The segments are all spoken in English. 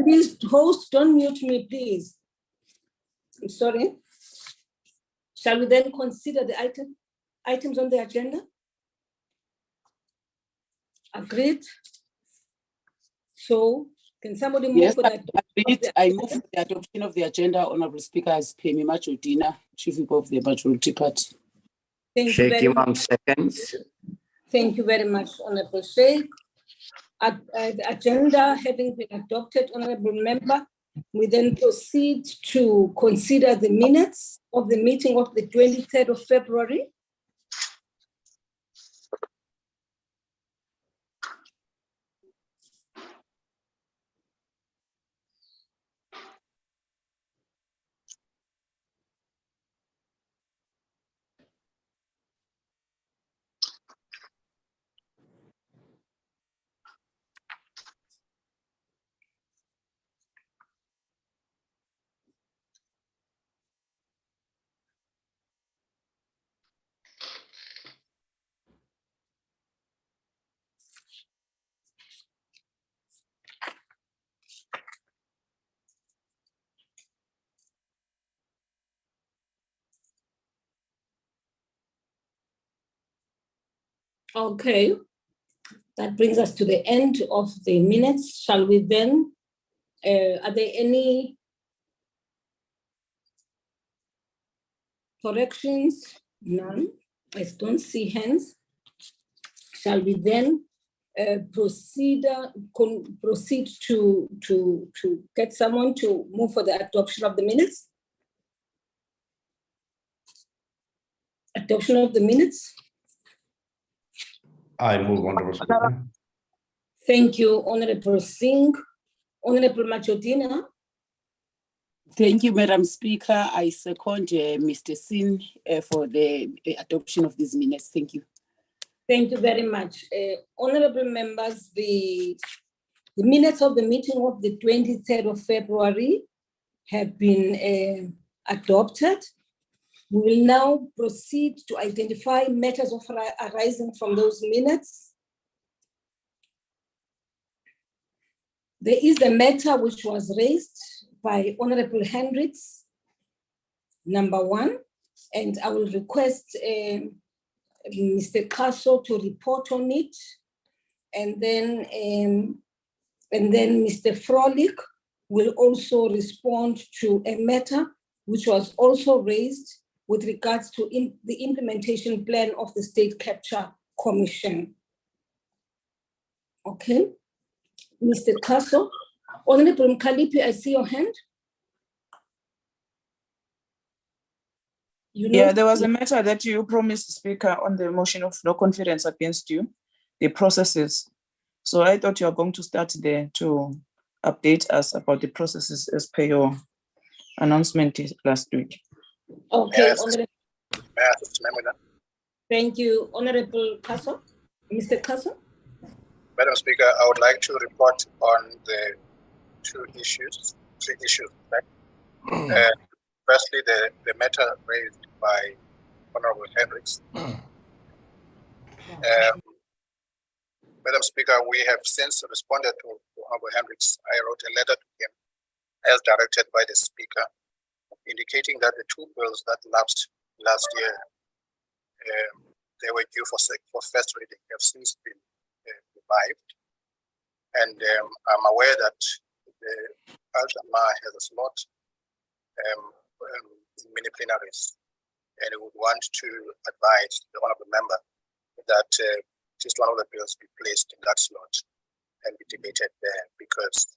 Please, host, don't mute me, please. I'm sorry. Shall we then consider the items on the agenda? Agreed. So can somebody move Yes, for that? I move for the adoption of the agenda. Honorable Speaker, as Pemi Majodina, Chief Whip of the Majority Party. Thank you very much. Seconds. Thank you very much, Honorable Sheikh. The agenda having been adopted, Honorable Member, we then proceed to consider the minutes of the meeting of the 23rd of February. Okay, that brings us to the end of the minutes. Shall we then, are there any corrections? None. I don't see hands. Shall we then proceed to get someone to move for the adoption of the minutes? Adoption of the minutes. I move, Honorable Speaker. Thank you, Honorable Singh. Honorable Majodina. Thank you, Madam Speaker. I second Mr. Sin for the adoption of these minutes. Thank you. Thank you very much. Honorable members, the minutes of the meeting of the 23rd of February have been adopted. We will now proceed to identify matters arising from those minutes. There is a matter which was raised by Honorable Hendricks, number 1, and I will request Mr. Kaso to report on it, and then Mr. Frolick will also respond to a matter which was also raised with regards to the implementation plan of the State Capture Commission. Okay, Mr. Kaso. Honorable Mkalipi, I see your hand. Yeah, there was a matter that you promised, Speaker, on the motion of no confidence against you, the processes. So I thought you were going to start there to update us about the processes as per your announcement last week. Okay, Yes. Honorable. Thank you, Honorable Kaso. Mr. Kaso. Madam Speaker, I would like to report on the three issues, right? Firstly, the matter raised by Honorable Hendricks. Madam Speaker, we have since responded to Honorable Hendricks. I wrote a letter to him as directed by the Speaker, indicating that the 2 bills that lapsed last year, they were due for first reading, have since been revived. And I'm aware that the Al-Jama has a slot in many plenaries, and I would want to advise the Honorable Member that just one of the bills be placed in that slot and be debated there, because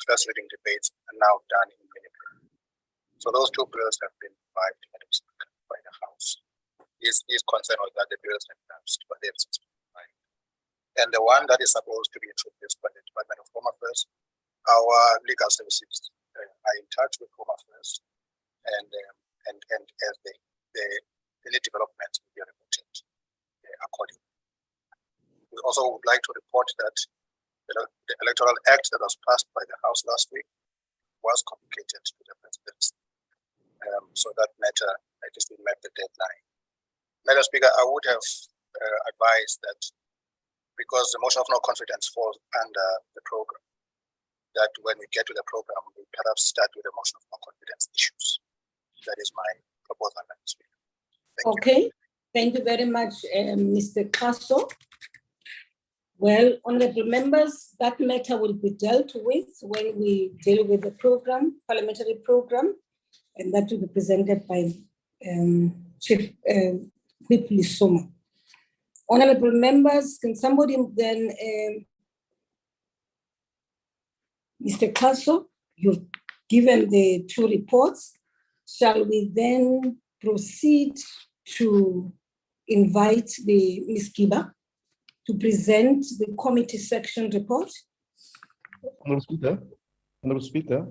first reading debates are now done in many plenaries. So those 2 bills have been revived, Madam Speaker, by the House. His concern was that the bills had lapsed, but they have since been revived. And the one that is supposed to be introduced by the Department of Home Affairs, our legal services are in touch with Home Affairs, and as any developments will be reported accordingly. We also would like to report that the Electoral Act that was passed by the House last week was communicated to the Presidency. So that matter, I just met the deadline. Madam Speaker, I would have advised that because the motion of no confidence falls under the program, that when we get to the program, we perhaps start with a motion of no confidence issues. That is my proposal, Madam Speaker. Thank you. Okay, thank you very much, Mr. Kaso. Well, honorable members, that matter will be dealt with when we deal with the program, parliamentary program, and that will be presented by Chief Whip Lisoma. Honorable members, can somebody then, Mr. Kaso, you've given the two reports. Shall we then proceed to invite the Ms. Kiba to present the committee section report? Honorable Speaker.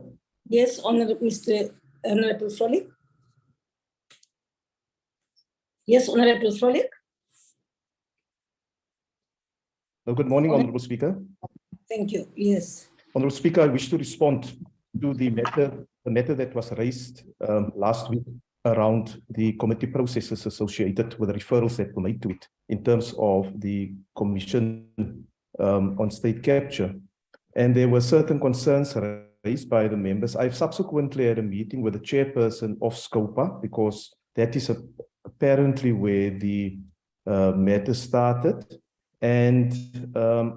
Yes, Honorable Frolick. Yes, Honorable Frolick. Good morning, Honorable Speaker. Thank you. Yes. Honorable Speaker, I wish to respond to the matter that was raised last week around the committee processes associated with the referrals that were made to it in terms of the Commission on State Capture. And there were certain concerns raised by the members. I've subsequently had a meeting with the chairperson of SCOPA, because that is apparently where the matter started, and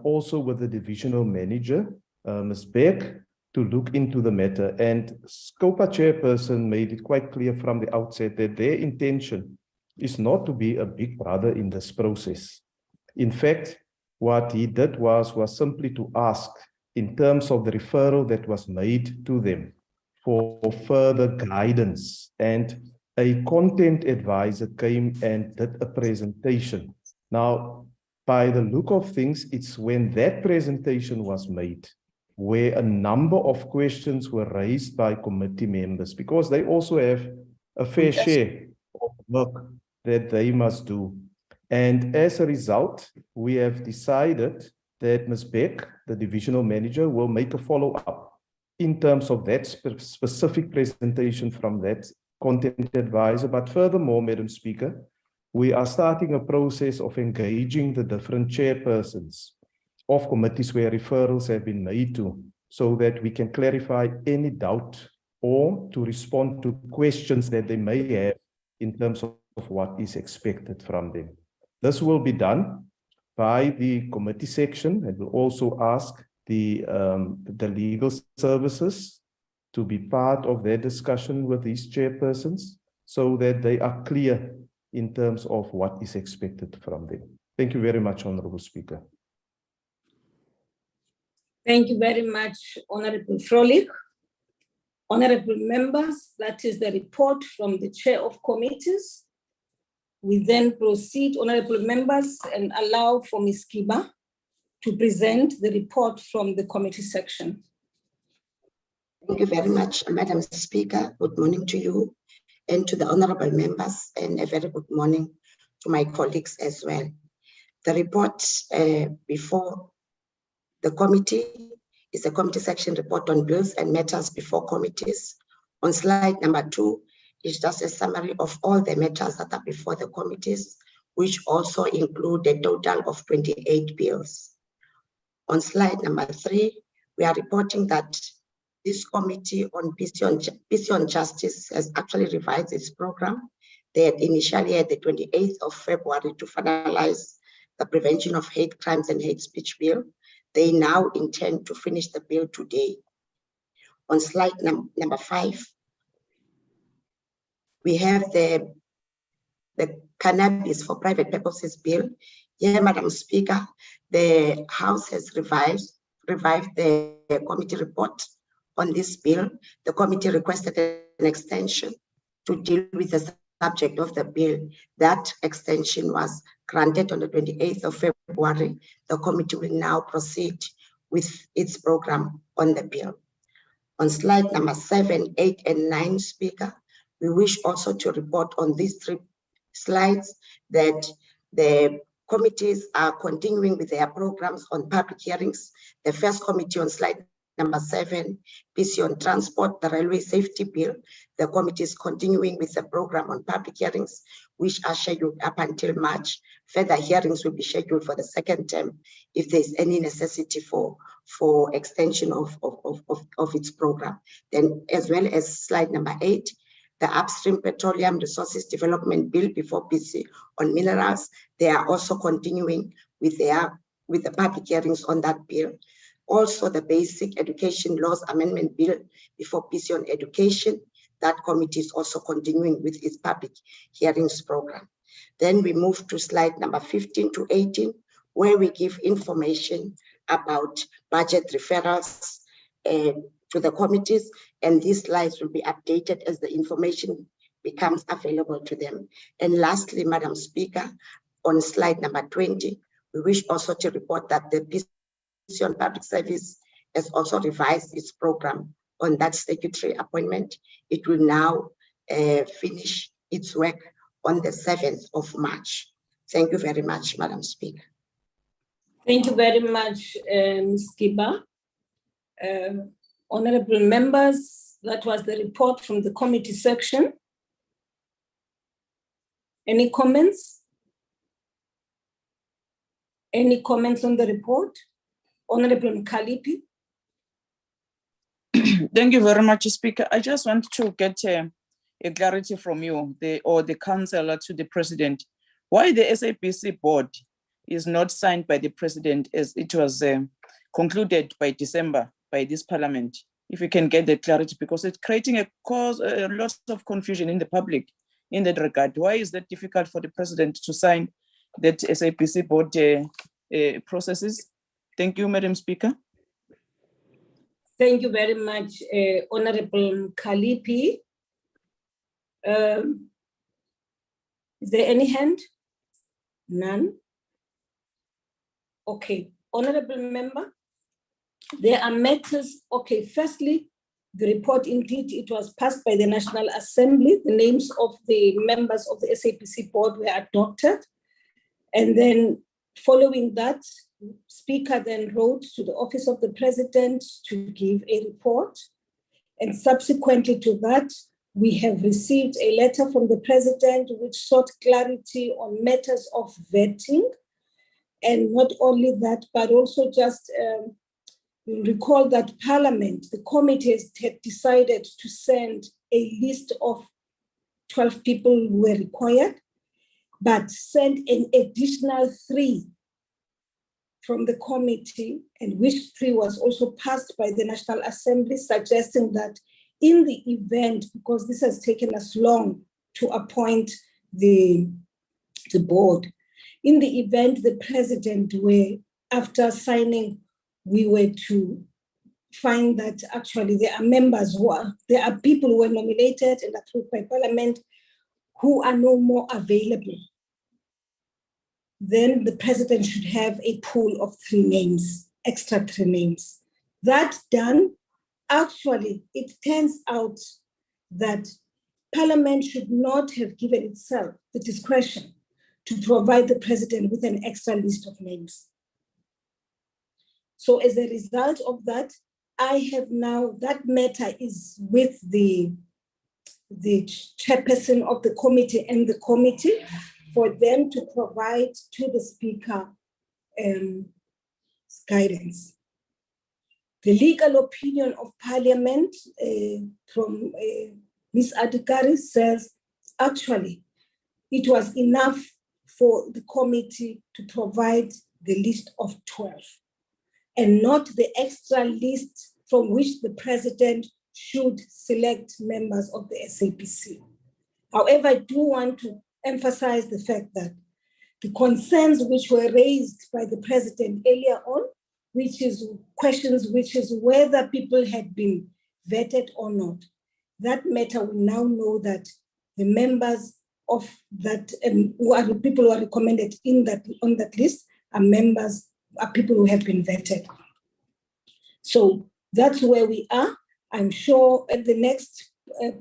also with the divisional manager, Ms. Beck, to look into the matter. And SCOPA chairperson made it quite clear from the outset that their intention is not to be a big brother in this process. In fact, what he did was simply to ask, in terms of the referral that was made to them, for further guidance. And a content advisor came and did a presentation. Now, by the look of things, it's when that presentation was made where a number of questions were raised by committee members, because they also have a fair share of work that they must do. And as a result, we have decided that Ms. Beck, the divisional manager, will make a follow-up in terms of that specific presentation from that content advisor. But furthermore, Madam Speaker, we are starting a process of engaging the different chairpersons of committees where referrals have been made to, so that we can clarify any doubt or to respond to questions that they may have in terms of what is expected from them. This will be done by the committee section, and will also ask the legal services to be part of their discussion with these chairpersons, so that they are clear in terms of what is expected from them. Thank you very much, Honorable Speaker. Thank you very much, Honorable Frolick. Honorable members, that is the report from the chair of committees. We then proceed, honorable members, and allow for Ms. Kiba to present the report from the committee section. Thank you very much, Madam Speaker. Good morning to you and to the honorable members, and a very good morning to my colleagues as well. The report before the committee is a committee section report on bills and matters before committees. On slide number 2 is just a summary of all the matters that are before the committees, which also include a total of 28 bills. On slide number 3, we are reporting that this committee on peace on justice has actually revised its program. They had initially had the 28th of February to finalize the Prevention of Hate Crimes and Hate Speech Bill. They now intend to finish the bill today. On slide number 5, we have the cannabis for private purposes bill. Here, Madam Speaker, the House has revived the committee report on this bill. The committee requested an extension to deal with the subject of the bill. That extension was granted on the 28th of February. The committee will now proceed with its program on the bill. On slide number 7, 8, and 9, Speaker, we wish also to report on these 3 slides that the committees are continuing with their programs on public hearings. The first committee on slide number 7, PC on transport, the railway safety bill. The committee is continuing with the program on public hearings, which are scheduled up until March. Further hearings will be scheduled for the second term if there's any necessity for extension of its program. Then, as well as slide number 8, the upstream petroleum resources development bill before PC on minerals. They are also continuing with the public hearings on that bill. Also, the basic education laws amendment bill before PC on education. That committee is also continuing with its public hearings program. Then we move to slide number 15 to 18, where we give information about budget referrals to the committees, and these slides will be updated as the information becomes available to them. And lastly, Madam Speaker, on slide number 20, we wish also to report that the PC on Public Service has also revised its program on that statutory appointment. It will now finish its work on the 7th of March. Thank you very much, Madam Speaker. Thank you very much, Ms. Kiba. Honorable members, that was the report from the committee section. Any comments? Any comments on the report? Honorable Mkalipi. Thank you very much, Speaker. I just want to get a clarity from you, the councillor to the president, why the SAPC board is not signed by the president as it was concluded by December by this parliament. If you can get the clarity, because it's creating a lot of confusion in the public in that regard. Why is that difficult for the president to sign that SAPC board processes? Thank you, Madam Speaker. Thank you very much, Honorable Kalipi. Is there any hand? None? Okay, Honorable Member, there are matters. Okay, firstly, the report indeed, it was passed by the National Assembly. The names of the members of the SAPC board were adopted. And then following that, Speaker then wrote to the Office of the President to give a report. And subsequently to that, we have received a letter from the President which sought clarity on matters of vetting. And not only that, but also just recall that Parliament, the committee had decided to send a list of 12 people who were required, but sent an additional 3 from the committee, and which 3 was also passed by the National Assembly, suggesting that in the event, because this has taken us long to appoint the board, in the event the president after signing, we were to find that actually there are people who were nominated and approved by Parliament who are no more available, then the president should have a pool of 3 names, extra 3 names. That done, actually, it turns out that Parliament should not have given itself the discretion to provide the president with an extra list of names. So as a result of that, I have now, that matter is with the chairperson of the committee and the committee for them to provide to the Speaker guidance. The legal opinion of Parliament from Ms. Adhikari says, actually, it was enough for the committee to provide the list of 12 and not the extra list from which the president should select members of the SAPC. However, I do want to emphasize the fact that the concerns which were raised by the president earlier on, which is questions which is whether people had been vetted or not, that matter we now know that the members of that who are the people who are recommended on that list are people who have been vetted. So that's where we are. I'm sure at the next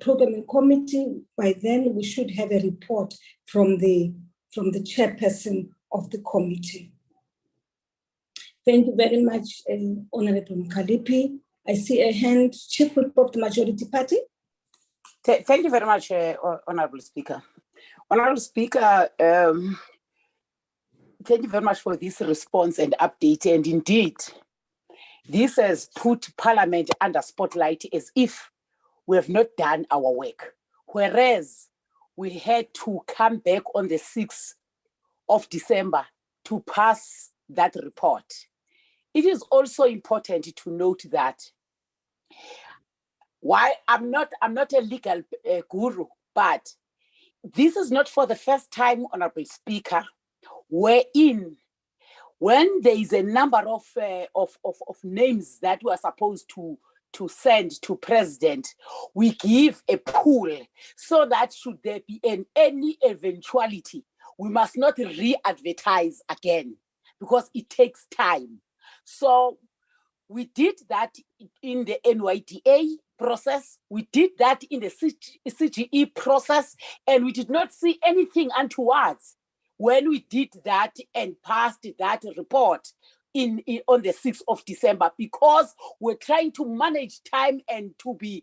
programming committee, by then we should have a report from the chairperson of the committee. Thank you very much, Honorable Mkalipi. I see a hand, Chief Whip of the Majority Party. Thank you very much, Honorable Speaker. Honorable Speaker, thank you very much for this response and update. And indeed, this has put Parliament under spotlight as if we have not done our work. Whereas we had to come back on the 6th of December to pass that report. It is also important to note that why I'm not a legal guru, but this is not for the first time, Honorable Speaker, wherein when there is a number of names that we are supposed to send to President, we give a pool so that should there be any eventuality, we must not re-advertise again because it takes time. So we did that in the NYDA process, we did that in the CGE process, and we did not see anything untowards when we did that and passed that report on the 6th of December, because we're trying to manage time and to be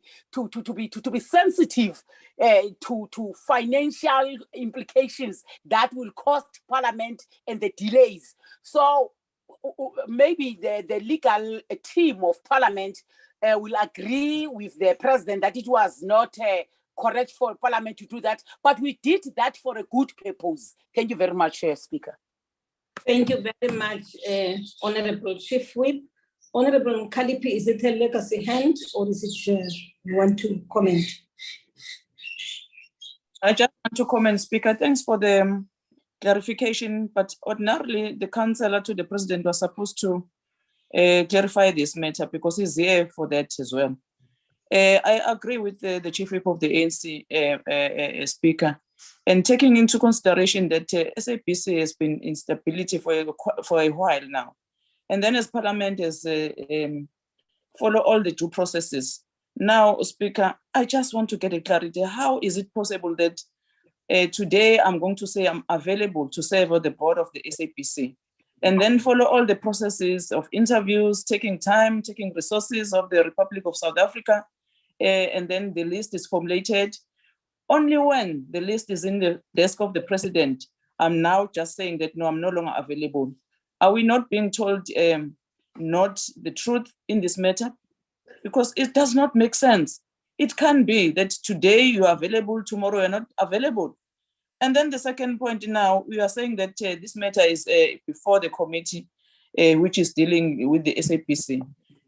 sensitive to financial implications that will cost Parliament and the delays. So maybe the legal team of Parliament will agree with the President that it was not correct for Parliament to do that, but we did that for a good purpose. Thank you very much, Speaker. Thank you very much, Honorable Chief Whip. Honorable Mkalipi, is it a legacy hand or is it you want to comment? I just want to comment, Speaker. Thanks for the clarification, but ordinarily the councillor to the President was supposed to clarify this matter because he's here for that as well. I agree with the Chief Whip of the ANC, Speaker, and taking into consideration that SABC has been in instability for a while now. And then as Parliament has follow all the due processes. Now, Speaker, I just want to get a clarity. How is it possible that today I'm going to say I'm available to serve on the board of the SABC, and then follow all the processes of interviews, taking time, taking resources of the Republic of South Africa, and then the list is formulated. Only when the list is in the desk of the President, I'm now just saying that, no, I'm no longer available. Are we not being told not the truth in this matter? Because it does not make sense. It can be that today you are available, tomorrow you're not available. And then the second point now, we are saying that this matter is before the committee, which is dealing with the SAPC,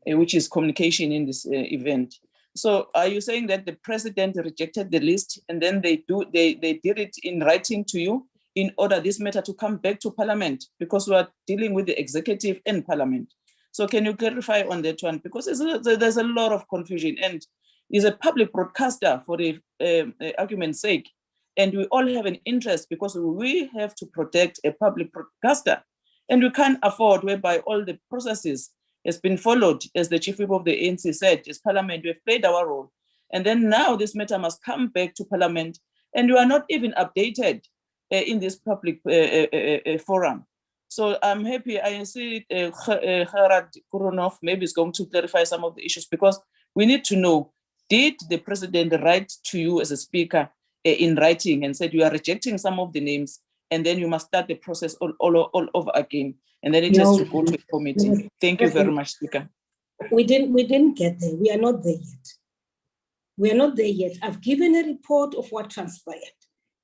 which is communication in this event. So are you saying that the President rejected the list and then they did it in writing to you in order this matter to come back to Parliament? Because we are dealing with the executive and Parliament. So can you clarify on that one? Because there's a lot of confusion, and is a public broadcaster for the argument's sake. And we all have an interest because we have to protect a public broadcaster. And we can't afford whereby all the processes has been followed, as the Chief Whip of the ANC said, as Parliament, we have played our role. And then now this matter must come back to Parliament, and you are not even updated in this public forum. So I'm happy, I see Gerard Kuronov maybe is going to clarify some of the issues, because we need to know, did the President write to you as a speaker in writing and said you are rejecting some of the names, and then you must start the process all over again, and then it has to go to a committee? No. Thank you very much, Speaker. We didn't get there. We are not there yet. We are not there yet. I've given a report of what transpired,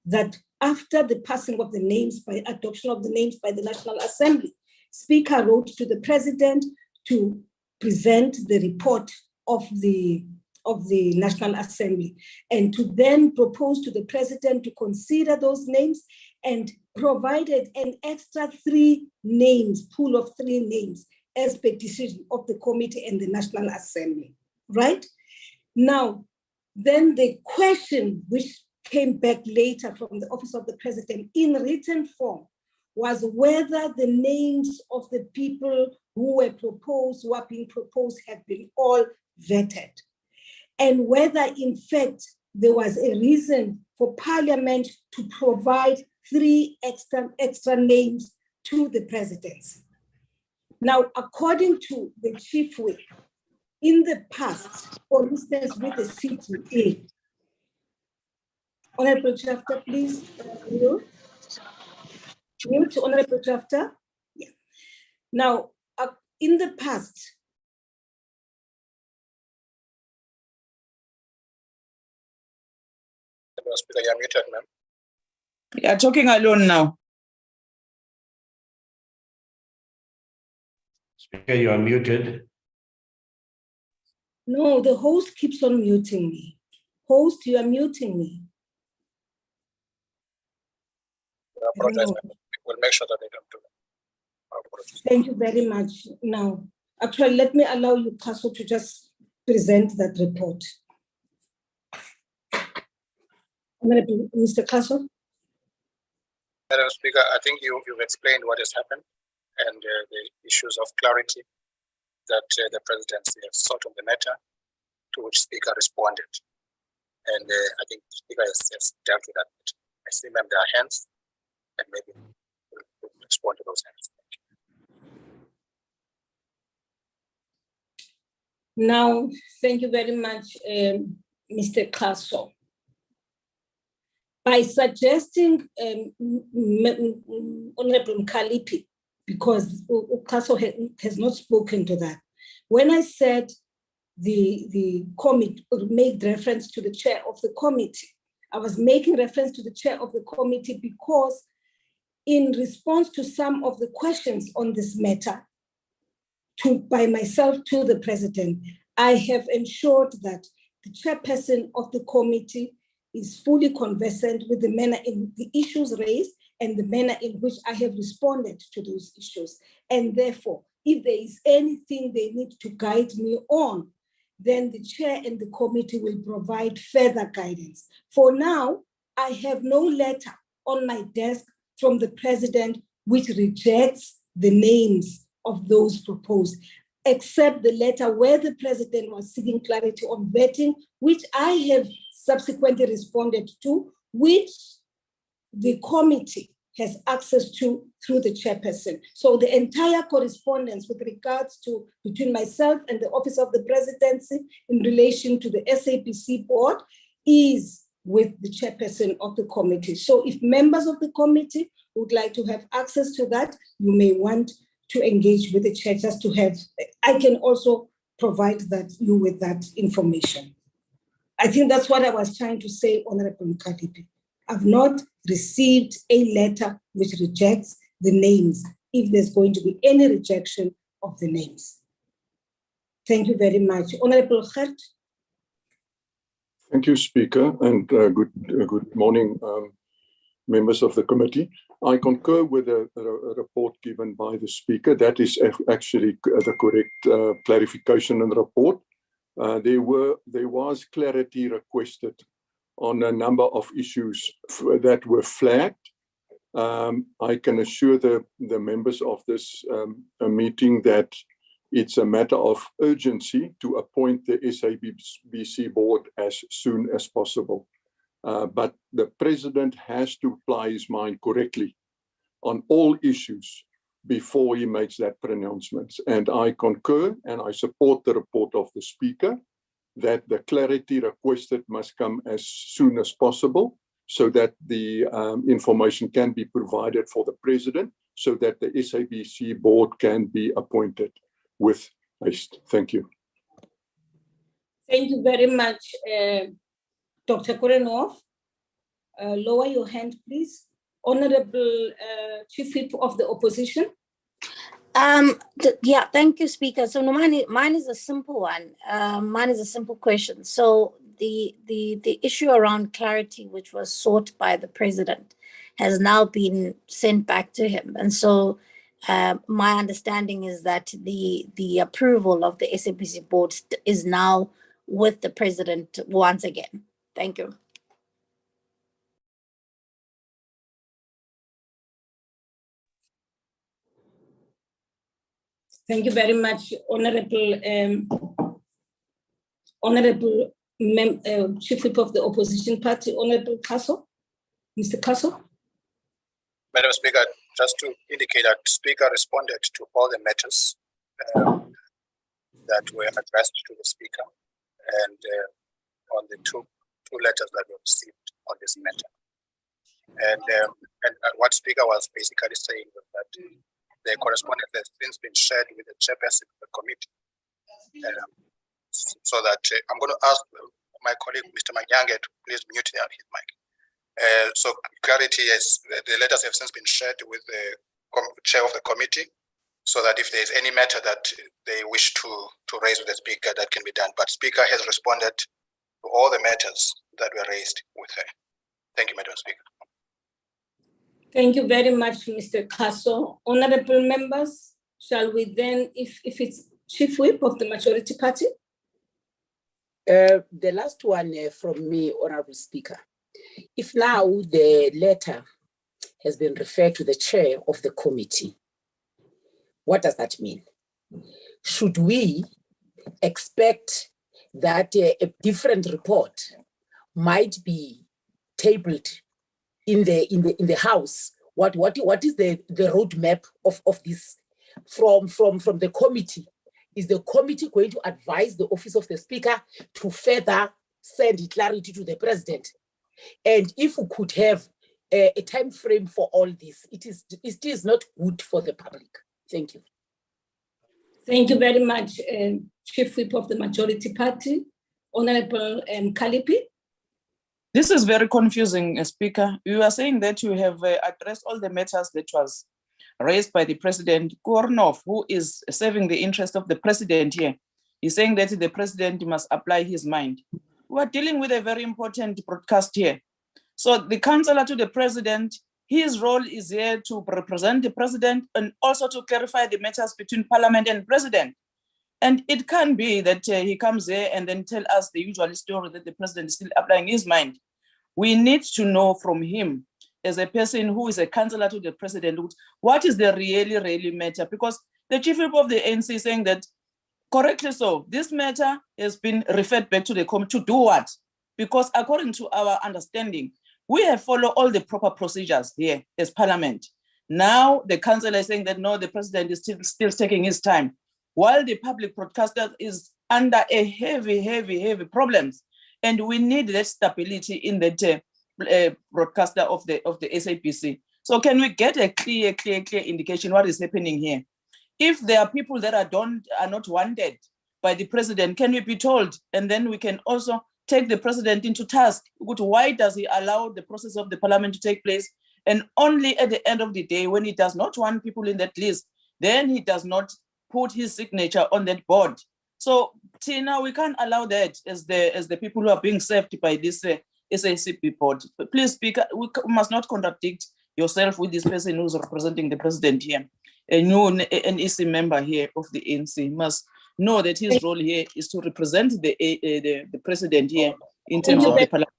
that after the passing of the names, by adoption of the names by the National Assembly, Speaker wrote to the President to present the report of the National Assembly, and to then propose to the President to consider those names, and provided an extra 3 names, pool of 3 names, as per decision of the committee and the National Assembly, right? Now, then the question which came back later from the Office of the President in written form was whether the names of the people who are being proposed, have been all vetted, and whether in fact there was a reason for Parliament to provide 3 extra names to the presidency. Now, according to the Chief Whip, in the past, for instance, with the CTA. Honorable Chapter, please mute. Mute, Honorable Chapter. Yeah. Now, in the past, Speaker, you're muted, ma'am. You're talking alone now. Speaker, you are muted. no, the host keeps on muting me. Host, you are muting me. I apologize, ma'am. We'll make sure that they don't do that. Our apologies. Thank you very much. Now, actually, let me allow you, Kaso, to just present that report. Honorable Mr. Kaso. Madam Speaker, I think you've explained what has happened and the issues of clarity that the presidency has sought on the matter, to which Speaker responded. And I think the Speaker has dealt with that. I see, ma'am, there are hands, and maybe we'll respond to those hands. Now, thank you very much, Mr. Kaso. By suggesting Honorable Mkalipi, because Kaso has not spoken to that. When I said the committee made reference to the chair of the committee, I was making reference to the chair of the committee because in response to some of the questions on this matter by myself to the president, I have ensured that the chairperson of the committee is fully conversant with the manner in the issues raised and the manner in which I have responded to those issues. And therefore, if there is anything they need to guide me on, then the chair and the committee will provide further guidance. For now, I have no letter on my desk from the president which rejects the names of those proposed, except the letter where the president was seeking clarity on vetting, which I have subsequently responded to, which the committee has access to through the chairperson. So the entire correspondence with regards to between myself and the Office of the Presidency in relation to the SAPC board is with the chairperson of the committee. So if members of the committee would like to have access to that, you may want to engage with the chair just to have, I can also provide you with that information. I think that's what I was trying to say, Honorable Mkadipi. I've not received a letter which rejects the names, if there's going to be any rejection of the names. Thank you very much. Honorable Gert. Thank you, Speaker, and good morning, members of the committee. I concur with a report given by the Speaker. That is actually the correct clarification in the report. There was clarity requested on a number of issues that were flagged. I can assure the members of this meeting that it's a matter of urgency to appoint the SABC board as soon as possible. But the president has to apply his mind correctly on all issues before he makes that pronouncement. And I concur and I support the report of the Speaker that the clarity requested must come as soon as possible so that the information can be provided for the president so that the SABC board can be appointed with haste. Thank you. Thank you very much, Dr. Korenov. Lower your hand, please. Honorable Chief Whip of the Opposition. Yeah, thank you, Speaker. So no, mine is a simple one. Mine is a simple question. So the issue around clarity, which was sought by the president, has now been sent back to him. And so my understanding is that the approval of the SAPC board is now with the president once again. Thank you. Thank you very much, Honorable Chief Whip of the Opposition Party, Honorable Kaso. Mr. Kaso. Madam Speaker, just to indicate that Speaker responded to all the matters that were addressed to the Speaker and on the two letters that were received on this matter. And what Speaker was basically saying was that the correspondence has since been shared with the chairperson of the committee. So that I'm going to ask my colleague, Mr. Manyange, to please mute his mic. So clarity is the letters have since been shared with the chair of the committee, so that if there is any matter that they wish to raise with the Speaker, that can be done. But Speaker has responded to all the matters that were raised with her. Thank you, Madam Speaker. Thank you very much, Mr. Kaso. Honorable members, shall we then, if it's Chief Whip of the majority party? The last one from me, Honorable Speaker. If now the letter has been referred to the chair of the committee, what does that mean? Should we expect that a different report might be tabled in the House? What is the roadmap of this from the committee? Is the committee going to advise the office of the Speaker to further send clarity to the President? And if we could have a time frame for all this, it is not good for the public. Thank you. Thank you very much, Chief Whip of the majority party. Honorable Kalipi. This is very confusing, Speaker. You are saying that you have addressed all the matters that was raised by the President. Kornov, who is serving the interest of the President here, is saying that the President must apply his mind. We are dealing with a very important broadcast here. So the Counselor to the President, his role is here to represent the President and also to clarify the matters between Parliament and President. And it can be that he comes here and then tell us the usual story that the President is still applying his mind. We need to know from him, as a person who is a counselor to the President, what is the really matter? Because the Chief Whip of the ANC is saying that, correctly so, this matter has been referred back to the committee to do what? Because according to our understanding, we have followed all the proper procedures here as Parliament. Now the council is saying that no, the President is still taking his time, while the public broadcaster is under a heavy problems. And we need that stability in the broadcaster of the SAPC. So can we get a clear indication what is happening here? If there are people that are not wanted by the President, can we be told? And then we can also take the President into task. Why does he allow the process of the Parliament to take place? And only at the end of the day, when he does not want people in that list, then he does not put his signature on that board. So Tina, we can't allow that as the people who are being served by this SACP board. But please, Speaker, we must not contradict yourself with this person who's representing the President here. A new NEC member here of the ANC must know that his role here is to represent the President here in terms of the Parliament.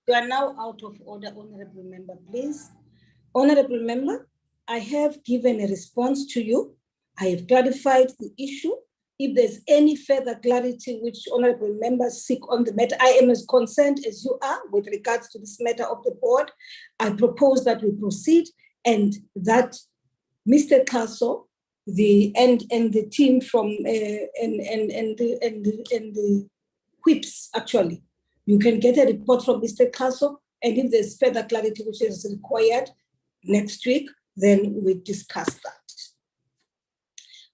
You are now out of order, Honorable Member, please. Honorable Member, I have given a response to you. I have clarified the issue. If there's any further clarity which honorable members seek on the matter, I am as concerned as you are with regards to this matter of the board. I propose that we proceed and that Mr. Kaso, and the team from and the whips actually, you can get a report from Mr. Kaso, and if there's further clarity which is required next week, then we discuss that.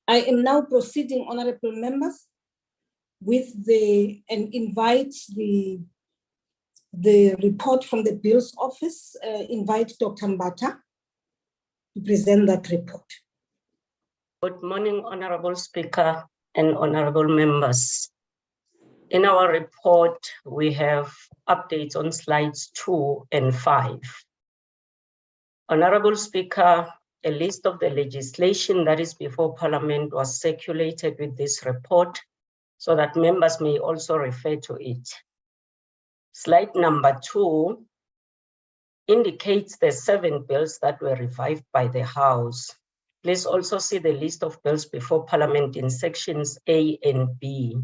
I am now proceeding, honorable members, with and invite the report from the Bill's office. Invite Dr. Mbata to present that report. Good morning, Honorable Speaker and honorable members. In our report, we have updates on slides 2 and 5. Honorable Speaker, a list of the legislation that is before Parliament was circulated with this report so that members may also refer to it. Slide number 2 indicates the 7 bills that were revived by the House. Please also see the list of bills before Parliament in sections A and B.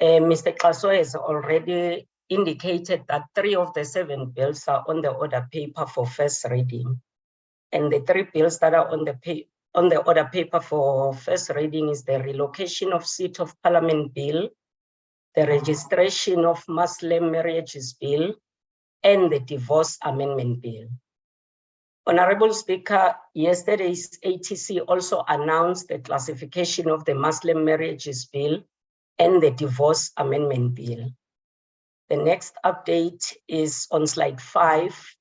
Mr. Kaso has already indicated that 3 of the 7 bills are on the order paper for first reading. And the 3 bills that are on the on the order paper for first reading is the relocation of seat of Parliament Bill, the registration of Muslim marriages bill, and the divorce amendment bill. Honorable Speaker, yesterday's ATC also announced the classification of the Muslim marriages bill and the divorce amendment bill. The next update is on slide 5.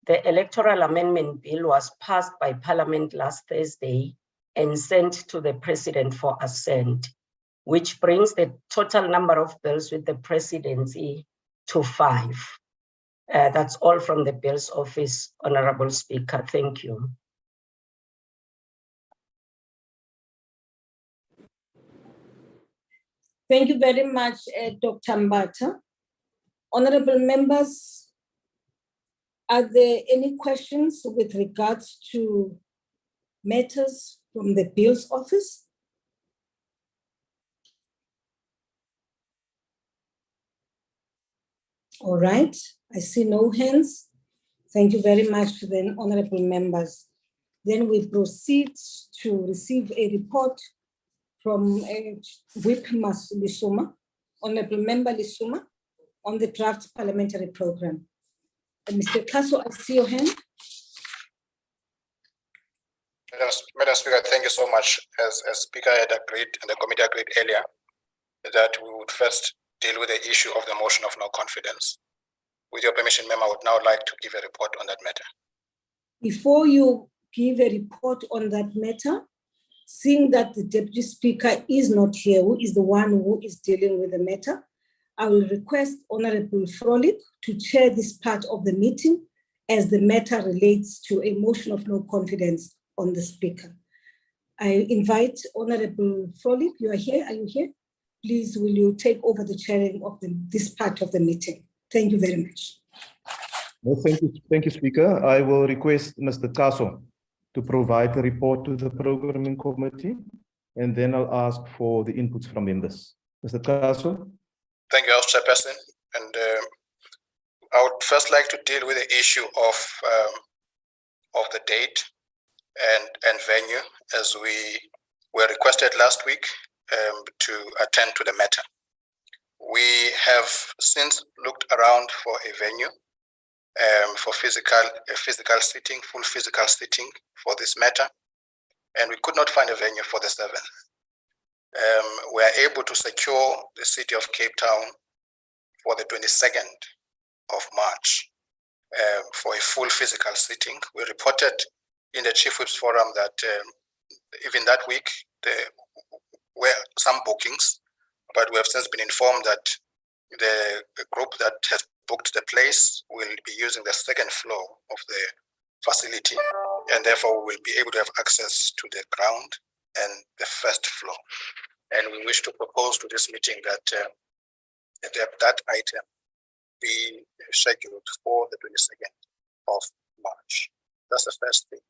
The electoral amendment bill was passed by Parliament last Thursday and sent to the President for assent, which brings the total number of bills with the Presidency to 5. That's all from the Bills Office, Honorable Speaker. Thank you. Thank you very much, Dr. Mbata. Honorable members, are there any questions with regards to matters from the Bills Office? All right, I see no hands. Thank you very much to the honorable members. Then we proceed to receive a report from Whip Lisuma, Honorable Member Lisuma, on the draft parliamentary program. Mr. Kaso, I see your hand. Madam Speaker, thank you so much. As Speaker had agreed and the committee agreed earlier, that we would first deal with the issue of the motion of no confidence. With your permission, Ma'am, I would now like to give a report on that matter. Before you give a report on that matter, seeing that the Deputy Speaker is not here, who is the one who is dealing with the matter, I will request Honorable Frolic to chair this part of the meeting as the matter relates to a motion of no confidence on the Speaker. I invite Honorable Frolic, you are here, are you here? Please, will you take over the chairing of this part of the meeting? Thank you very much. Well, thank you, Speaker. I will request Mr. Kaso to provide a report to the programming committee, and then I'll ask for the inputs from members. Mr. Kaso. Thank you, House Chairperson. And I would first like to deal with the issue of the date and venue, as we were requested last week to attend to the matter. We have since looked around for a venue for physical sitting, full physical sitting for this matter, and we could not find a venue for the 7th. We are able to secure the city of Cape Town for the 22nd of March for a full physical sitting. We reported in the Chief Whips Forum that even that week there were some bookings, but we have since been informed that the group that has booked the place will be using the second floor of the facility, and therefore we will be able to have access to the ground and the first floor. And we wish to propose to this meeting that that item be scheduled for the 22nd of March. That's the first thing.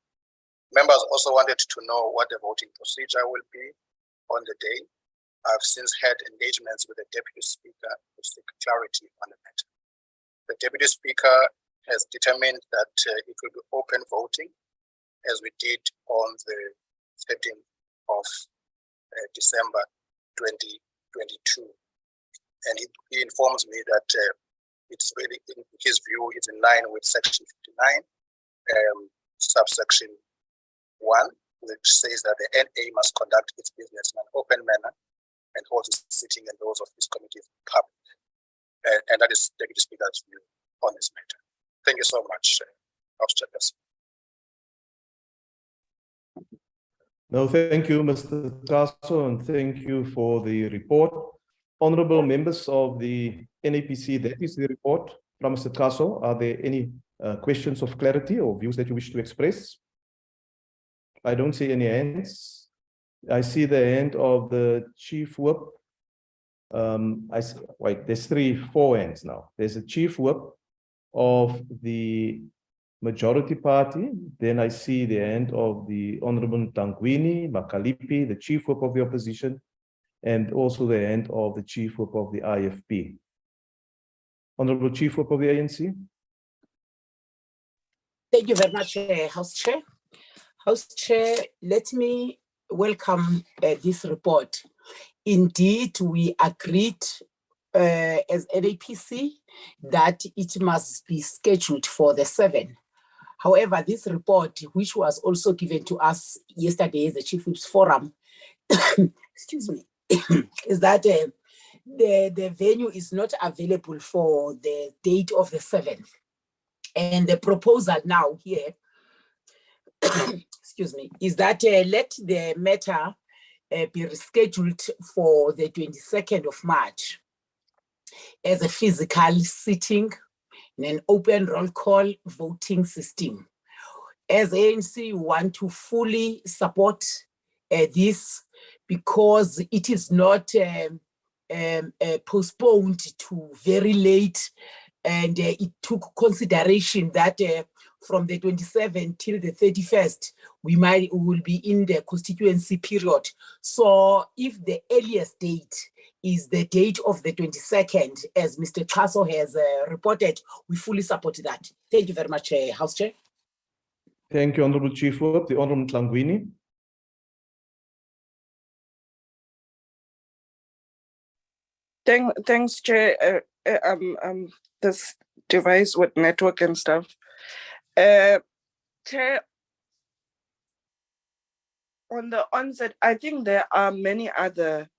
Members also wanted to know what the voting procedure will be on the day. I've since had engagements with the Deputy Speaker to seek clarity on the matter. The Deputy Speaker has determined that it will be open voting, as we did on the 13th of December 2022. And he informs me that it's really, in his view, it's in line with Section 59, subsection 1, which says that the NA must conduct its business in an open manner and hold its sitting and those of its committees public. And that is Deputy Speaker's view on this matter. Thank you so much, House Chairperson. No, thank you, Mr. Kaso, and thank you for the report. Honorable members of the NAPC, that is the report from Mr. Kaso. Are there any questions of clarity or views that you wish to express? I don't see any hands. I see the hand of the Chief Whip. I see, wait, there's 4 hands now. There's a Chief Whip of the majority party. Then I see the hand of the Honorable Tangwini Makalipi, the Chief Whip of the opposition, and also the hand of the Chief Whip of the IFP. Honorable Chief Whip of the ANC. Thank you very much, House Chair. House Chair, let me welcome this report. Indeed, we agreed as NAPC that it must be scheduled for the 7th. However, this report, which was also given to us yesterday as the Chief Whip's Forum, excuse me, is that the venue is not available for the date of the 7th. And the proposal now here, excuse me, is that let the matter be rescheduled for the 22nd of March as a physical sitting in an open roll call voting system. As ANC, we want to fully support this because it is not postponed to very late, and it took consideration that from the 27th till the 31st, we will be in the constituency period. So if the earliest date is the date of the 22nd, as Mr. Chaso has reported, we fully support that. Thank you very much, House Chair. Thank you, Honorable Chief Whip. The Honorable Tlangwini. Thanks, Chair. This device with network and stuff. Chair, on the onset, I think there are many other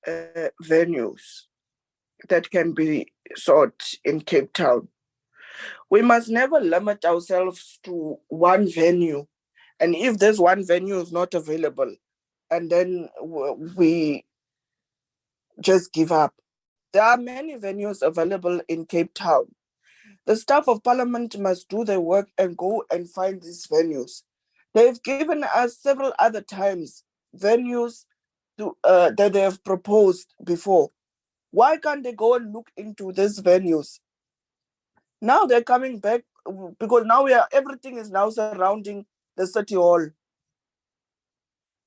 venues that can be sought in Cape Town. We must never limit ourselves to one venue. And if there's one venue is not available, and then we just give up. There are many venues available in Cape Town. The staff of Parliament must do their work and go and find these venues. They've given us several other times venues that they have proposed before. Why can't they go and look into these venues? Now they're coming back because now everything is now surrounding the City Hall.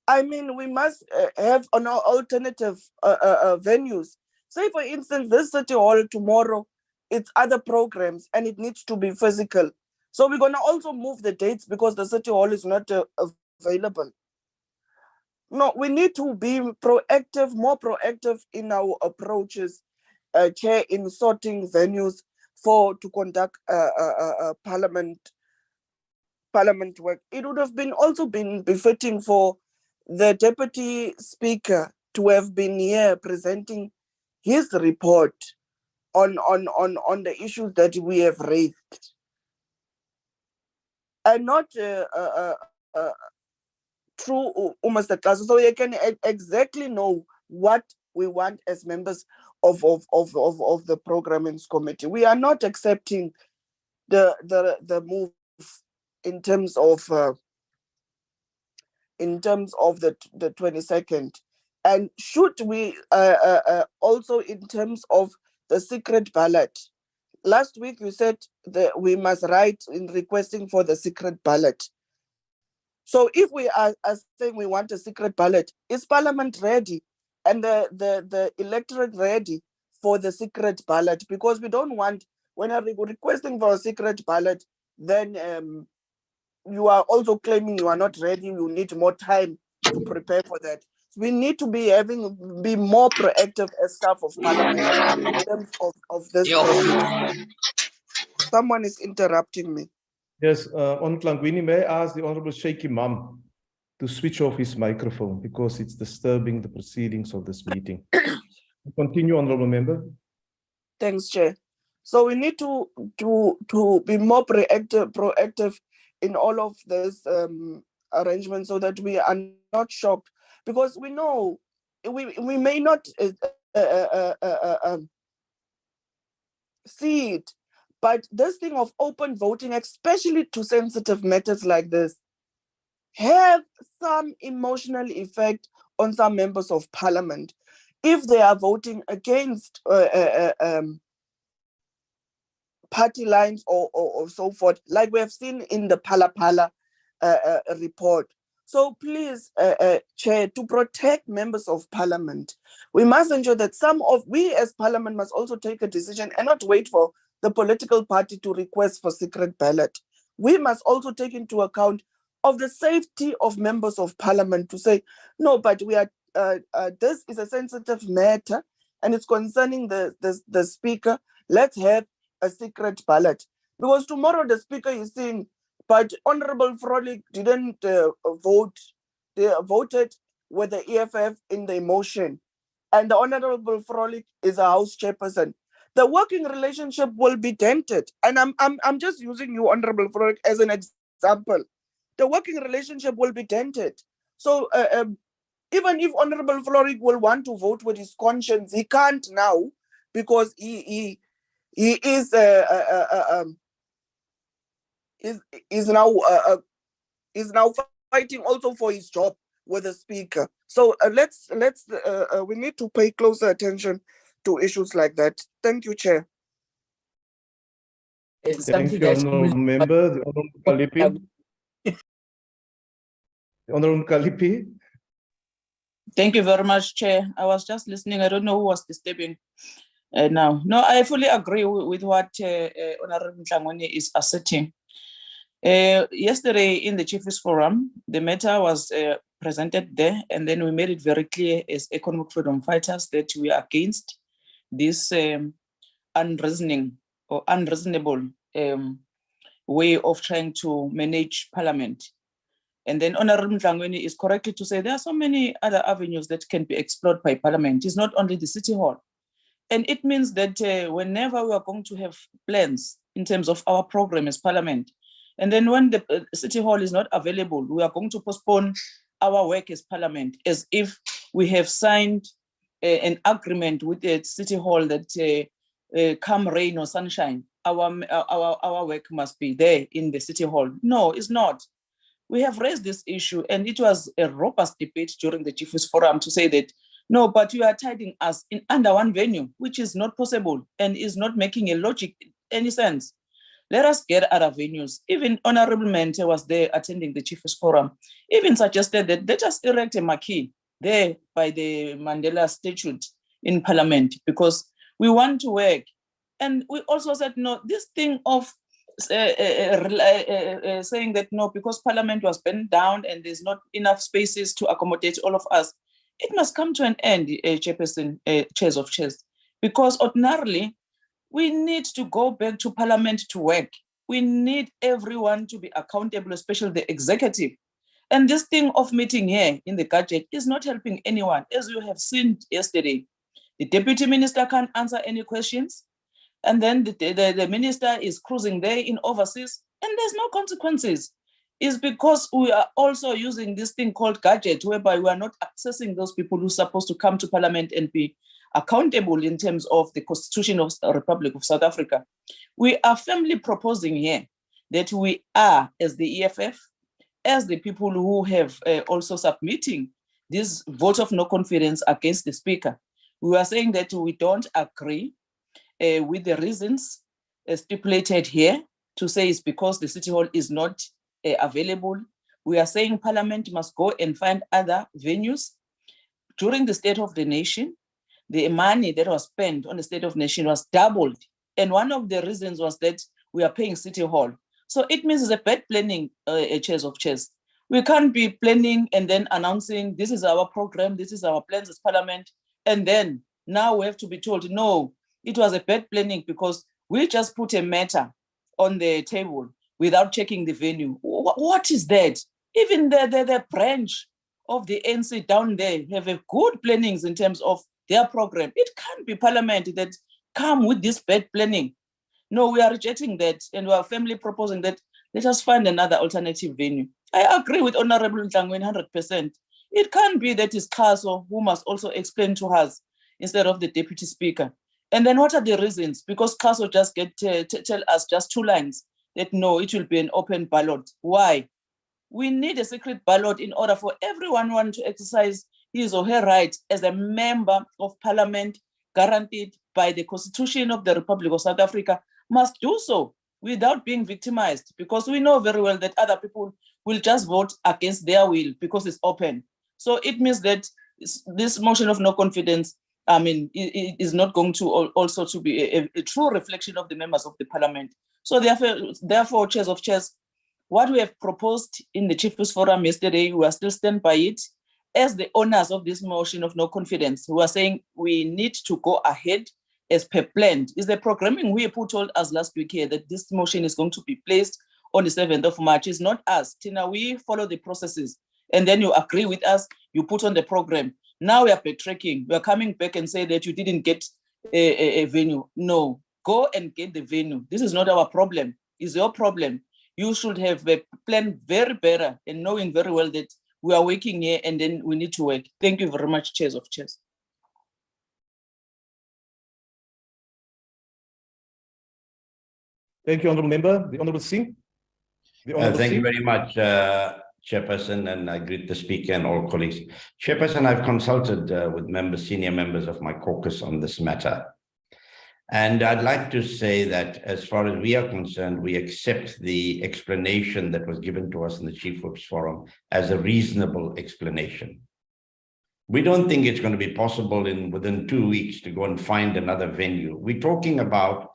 I mean, we must have an alternative venues. Say, for instance, this City Hall tomorrow, it's other programs and it needs to be physical. So we're going to also move the dates because the City Hall is not available. No, we need to be proactive, more proactive in our approaches, Chair, in sorting venues to conduct parliament work. It would have also been befitting for the Deputy Speaker to have been here presenting his report on the issues that we have raised, and not through Mr. Kaso, so you can exactly know what we want as members of the Programming Committee. We are not accepting the move in terms of the 22nd, and should we also in terms of the secret ballot. Last week you said that we must write in requesting for the secret ballot. So if we are saying we want a secret ballot, is Parliament ready and the electorate ready for the secret ballot? Because we don't want, when we're requesting for a secret ballot, then you are also claiming you are not ready, you need more time to prepare for that. We need to be more proactive as staff of Parliament in terms of this process. Someone is interrupting me. Yes, Honorable Tlangwini, may I ask the Honorable Shaky Mum to switch off his microphone because it's disturbing the proceedings of this meeting. Continue, Honorable Member. Thanks, Chair. So we need to be more proactive in all of this arrangements so that we are not shocked, because we know we may not see it, but this thing of open voting, especially to sensitive matters like this, have some emotional effect on some members of Parliament if they are voting against party lines or so forth, like we have seen in the Pala report. So please, Chair, to protect members of Parliament, we must ensure that we as Parliament must also take a decision and not wait for the political party to request for secret ballot. We must also take into account of the safety of members of parliament to say, no, but we are, this is a sensitive matter and it's concerning the speaker. Let's have a secret ballot. Because tomorrow the speaker is saying, but Honorable Frolic didn't vote. They voted with the EFF in the motion. And the Honorable Frolic is a House chairperson. The working relationship will be dented. And I'm just using you, Honorable Frolic, as an example. The working relationship will be dented. So even if Honorable Frolic will want to vote with his conscience, he can't now because he is now fighting also for his job with the speaker. So we need to pay closer attention to issues like that. Thank you, Chair. It's Thank something you, that Honourable Member. The Honourable Kalipi. Honourable Kalipi. Thank you very much, Chair. I was just listening. I don't know who was disturbing now. No, I fully agree with what Honorable Mhlangweni is asserting. Yesterday in the Chiefs Forum, the matter was presented there, and then we made it very clear as economic freedom fighters that we are against this unreasoning or unreasonable way of trying to manage parliament. And then Honorable Mhlangweni is correct to say there are so many other avenues that can be explored by parliament. It's not only the City Hall. And it means that whenever we are going to have plans in terms of our program as parliament, and then when the City Hall is not available, we are going to postpone our work as parliament as if we have signed an agreement with the City Hall that come rain or sunshine, our work must be there in the City Hall. No, it's not. We have raised this issue, and it was a robust debate during the Chiefs Forum to say that, no, but you are tidying us in under one venue, which is not possible and is not making a logic any sense. Let us get other venues. Even Honorable Mente was there attending the Chiefs Forum, even suggested that let us erect a marquee there by the Mandela statue in Parliament because we want to work. And we also said, no, this thing of saying that no, because Parliament was burned down and there's not enough spaces to accommodate all of us, it must come to an end, Chairperson, Chairs of Chairs, because ordinarily we need to go back to Parliament to work. We need everyone to be accountable, especially the executive. And this thing of meeting here in the gadget is not helping anyone. As you have seen yesterday, the Deputy Minister can't answer any questions. And then the minister is cruising there in overseas, and there's no consequences. It's because we are also using this thing called gadget, whereby we are not accessing those people who are supposed to come to Parliament and be accountable in terms of the Constitution of the Republic of South Africa. We are firmly proposing here that we are, as the EFF, as the people who have also submitting this vote of no confidence against the Speaker, we are saying that we don't agree with the reasons stipulated here to say it's because the City Hall is not available. We are saying Parliament must go and find other venues. During the State of the Nation, the money that was spent on the State of the Nation was doubled. And one of the reasons was that we are paying City Hall. So it means it's a bad planning, Chairs of Chairs. We can't be planning and then announcing this is our program, this is our plans as Parliament. And then now we have to be told, no, it was a bad planning because we just put a matter on the table without checking the venue. What is that? Even the branch of the ANC down there have a good plannings in terms of their program. It can't be Parliament that come with this bad planning. No, we are rejecting that, and we are firmly proposing that let us find another alternative venue. I agree with Honorable Mhlangweni 100%. It can't be that it's Khaso who must also explain to us instead of the Deputy Speaker. And then what are the reasons? Because Khaso just tell us just 2 lines that no, it will be an open ballot. Why? We need a secret ballot in order for everyone to exercise his or her right as a member of Parliament guaranteed by the Constitution of the Republic of South Africa must do so without being victimized, because we know very well that other people will just vote against their will because it's open. So it means that this motion of no confidence, it is not going to also to be a true reflection of the members of the Parliament. So therefore, Chairs of Chairs, what we have proposed in the Chiefs Forum yesterday, we are still stand by it. As the owners of this motion of no confidence, who are saying we need to go ahead as per planned. Is the programming we told us last week here that this motion is going to be placed on the 7th of March. It's not us. Tina, we follow the processes and then you agree with us, you put on the program. Now we are backtracking. We are coming back and say that you didn't get a venue. No, go and get the venue. This is not our problem. It's your problem. You should have a plan very better and knowing very well that we are working here and then we need to work. Thank you very much, Chairs of Chairs. Thank you, Honourable Member. The Honourable Singh. Thank you very much, Chairperson, and I greet the Speaker and all colleagues. Chairperson, I've consulted with members, senior members of my caucus on this matter. And I'd like to say that as far as we are concerned, we accept the explanation that was given to us in the Chief Whips Forum as a reasonable explanation. We don't think it's going to be possible within 2 weeks to go and find another venue. We're talking about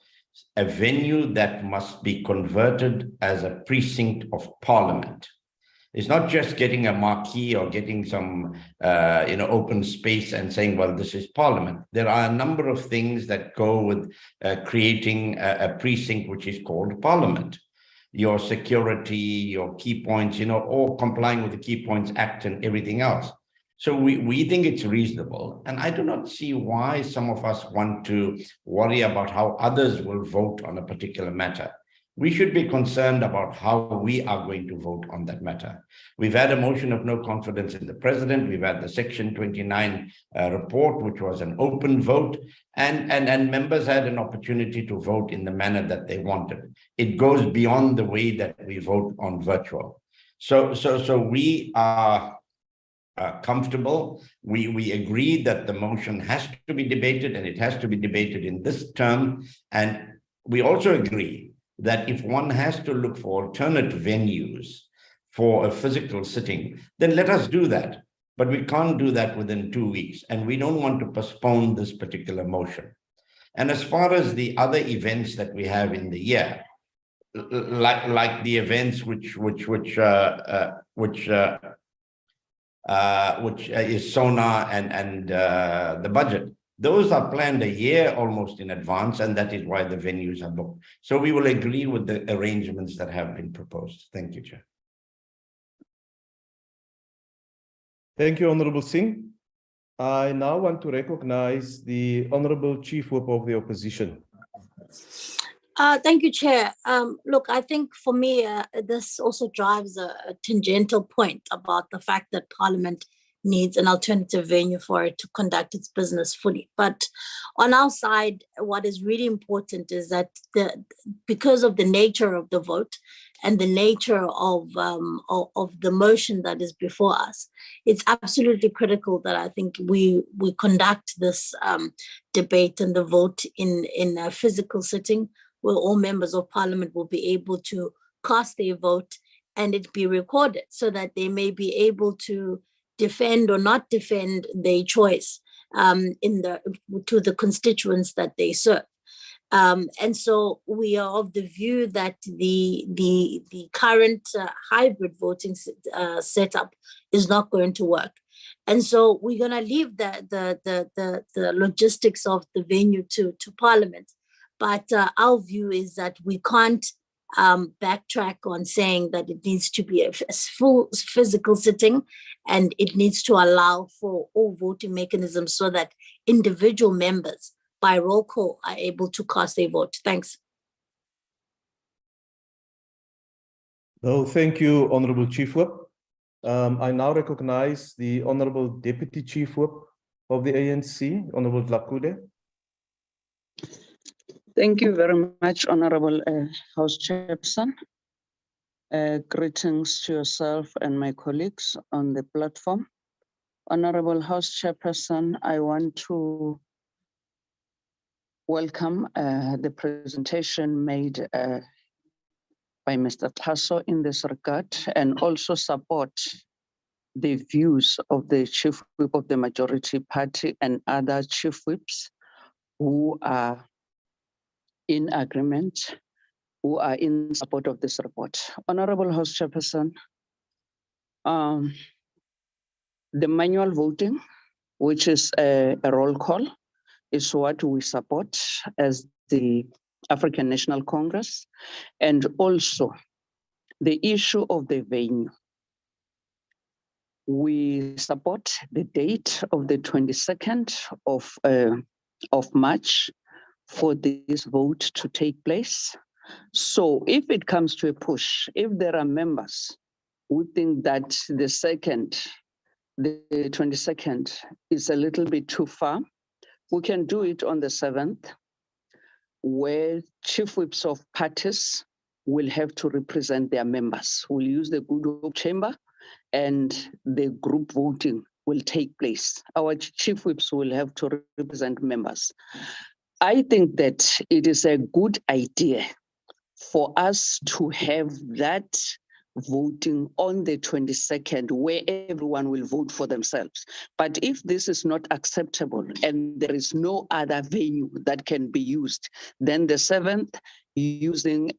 a venue that must be converted as a precinct of Parliament. It's not just getting a marquee or getting some open space and saying, well, this is Parliament. There are a number of things that go with creating a precinct which is called Parliament. Your security, your key points, all complying with the Key Points Act and everything else. So we think it's reasonable. And I do not see why some of us want to worry about how others will vote on a particular matter. We should be concerned about how we are going to vote on that matter. We've had a motion of no confidence in the President. We've had the Section 29 report, which was an open vote, and members had an opportunity to vote in the manner that they wanted. It goes beyond the way that we vote on virtual. So we are comfortable. We agree that the motion has to be debated, and it has to be debated in this term. And we also agree that if one has to look for alternate venues for a physical sitting, then let us do that. But we can't do that within 2 weeks, and we don't want to postpone this particular motion. And as far as the other events that we have in the year, like the events which is SONA and the budget, those are planned a year almost in advance, and that is why the venues are booked. So we will agree with the arrangements that have been proposed. Thank you, Chair. Thank you, Honourable Singh. I now want to recognize the Honourable Chief Whip of the Opposition. Thank you, Chair. Look, I think for me, this also drives a tangential point about the fact that Parliament needs an alternative venue for it to conduct its business fully. But on our side, what is really important is that because of the nature of the vote and the nature of the motion that is before us, it's absolutely critical that I think we conduct this debate and the vote in a physical sitting where all members of Parliament will be able to cast their vote and it be recorded so that they may be able to defend or not defend their choice to the constituents that they serve. And so we are of the view that the current hybrid voting setup is not going to work. And so we're going to leave the logistics of the venue to Parliament. But our view is that we can't backtrack on saying that it needs to be a full physical sitting, and it needs to allow for all voting mechanisms so that individual members by roll call are able to cast their vote. Thanks. No, thank you, Honourable Chief Whip. I now recognize the Honourable Deputy Chief Whip of the ANC, Honourable Dlakude. Thank you very much, Honourable House Chairperson. Greetings to yourself and my colleagues on the platform. Honourable House Chairperson, I want to welcome the presentation made by Mr. Tasso in this regard, and also support the views of the Chief Whip of the Majority Party and other Chief Whips who are in agreement who are in support of this report. Honorable House Chairperson, the manual voting, which is a roll call, is what we support as the African National Congress, and also the issue of the venue. We support the date of the 22nd of March for this vote to take place. So if it comes to a push, if there are members who think that the 22nd is a little bit too far, we can do it on the 7th, where chief whips of parties will have to represent their members. We'll use the Good Hope Chamber and the group voting will take place. Our chief whips will have to represent members. I think that it is a good idea for us to have that voting on the 22nd, where everyone will vote for themselves. But if this is not acceptable and there is no other venue that can be used, then the 7th, using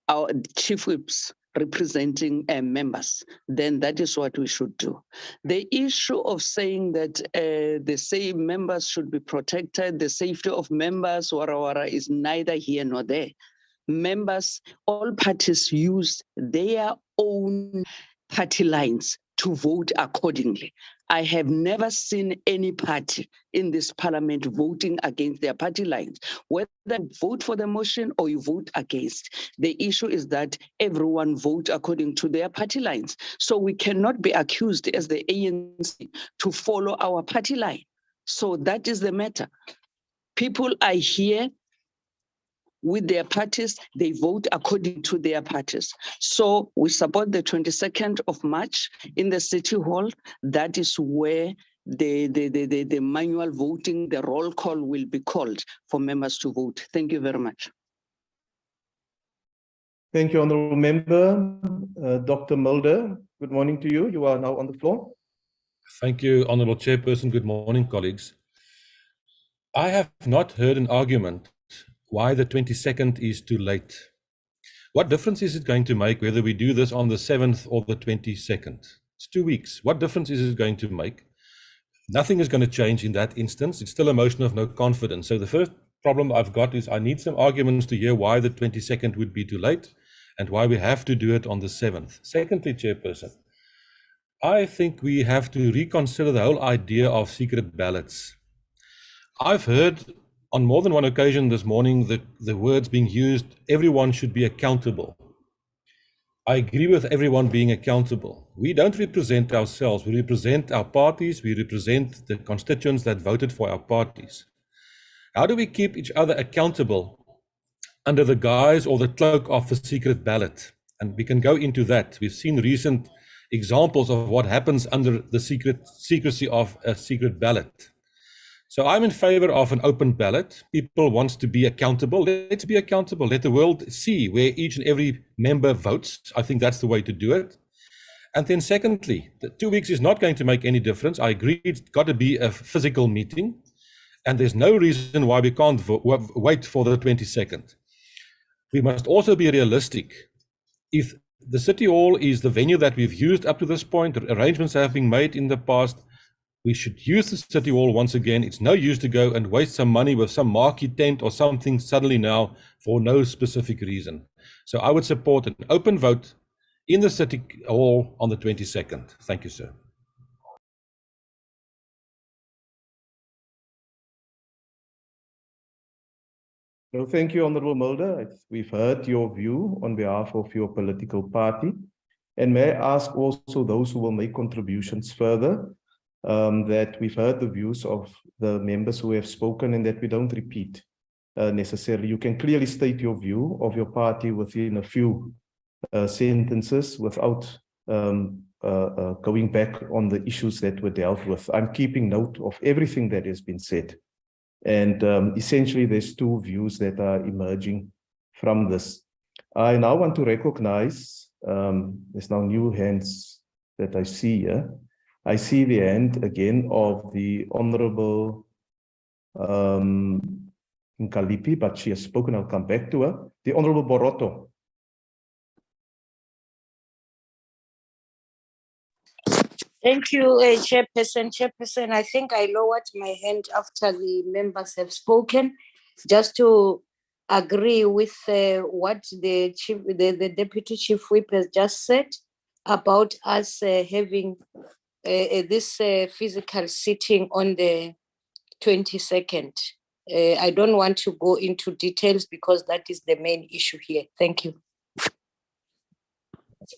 our chief whips representing members, then that is what we should do. The issue of saying that the same members should be protected, the safety of members, is neither here nor there. Members, all parties use their own party lines to vote accordingly. I have never seen any party in this parliament voting against their party lines. Whether you vote for the motion or you vote against, the issue is that everyone vote according to their party lines. So we cannot be accused as the ANC to follow our party line. So that is the matter. People are here with their parties, they vote according to their parties. So we support the 22nd of March in the City Hall. That is where the manual voting, the roll call will be called for members to vote. Thank you very much. Thank you, Honourable Member. Dr. Mulder, good morning to you. You are now on the floor. Thank you, Honourable Chairperson. Good morning, colleagues. I have not heard an argument why the 22nd is too late. What difference is it going to make whether we do this on the 7th or the 22nd? It's 2 weeks. What difference is it going to make? Nothing is going to change in that instance. It's still a motion of no confidence. So the first problem I've got is I need some arguments to hear why the 22nd would be too late and why we have to do it on the 7th. Secondly, Chairperson, I think we have to reconsider the whole idea of secret ballots. I've heard on more than one occasion this morning the words being used, everyone should be accountable. I agree with everyone being accountable. We don't represent ourselves, we represent our parties, we represent the constituents that voted for our parties. How do we keep each other accountable under the guise or the cloak of the secret ballot? And we can go into that. We've seen recent examples of what happens under the secrecy of a secret ballot. So I'm in favor of an open ballot. People want to be accountable. Let's be accountable. Let the world see where each and every member votes. I think that's the way to do it. And then secondly, the 2 weeks is not going to make any difference. I agree it's got to be a physical meeting. And there's no reason why we can't wait for the 22nd. We must also be realistic. If the City Hall is the venue that we've used up to this point, arrangements have been made in the past, we should use the City Hall once again. It's no use to go and waste some money with some marquee tent or something suddenly now for no specific reason. So I would support an open vote in the City Hall on the 22nd. Thank you, sir. No, thank you, Honourable Mulder. We've heard your view on behalf of your political party. And may I ask also those who will make contributions further, that we've heard the views of the members who have spoken and that we don't repeat necessarily. You can clearly state your view of your party within a few sentences without going back on the issues that were dealt with. I'm keeping note of everything that has been said. And essentially, there's two views that are emerging from this. I now want to recognize, there's now new hands that I see here. I see the hand again of the Honorable Nkalipi, but she has spoken. I'll come back to her. The Honorable Boroto. Thank you, Chairperson. Chairperson, I think I lowered my hand after the members have spoken, just to agree with what the Deputy Chief Whip has just said about us having this physical sitting on the 22nd. I don't want to go into details because that is the main issue here. Thank you.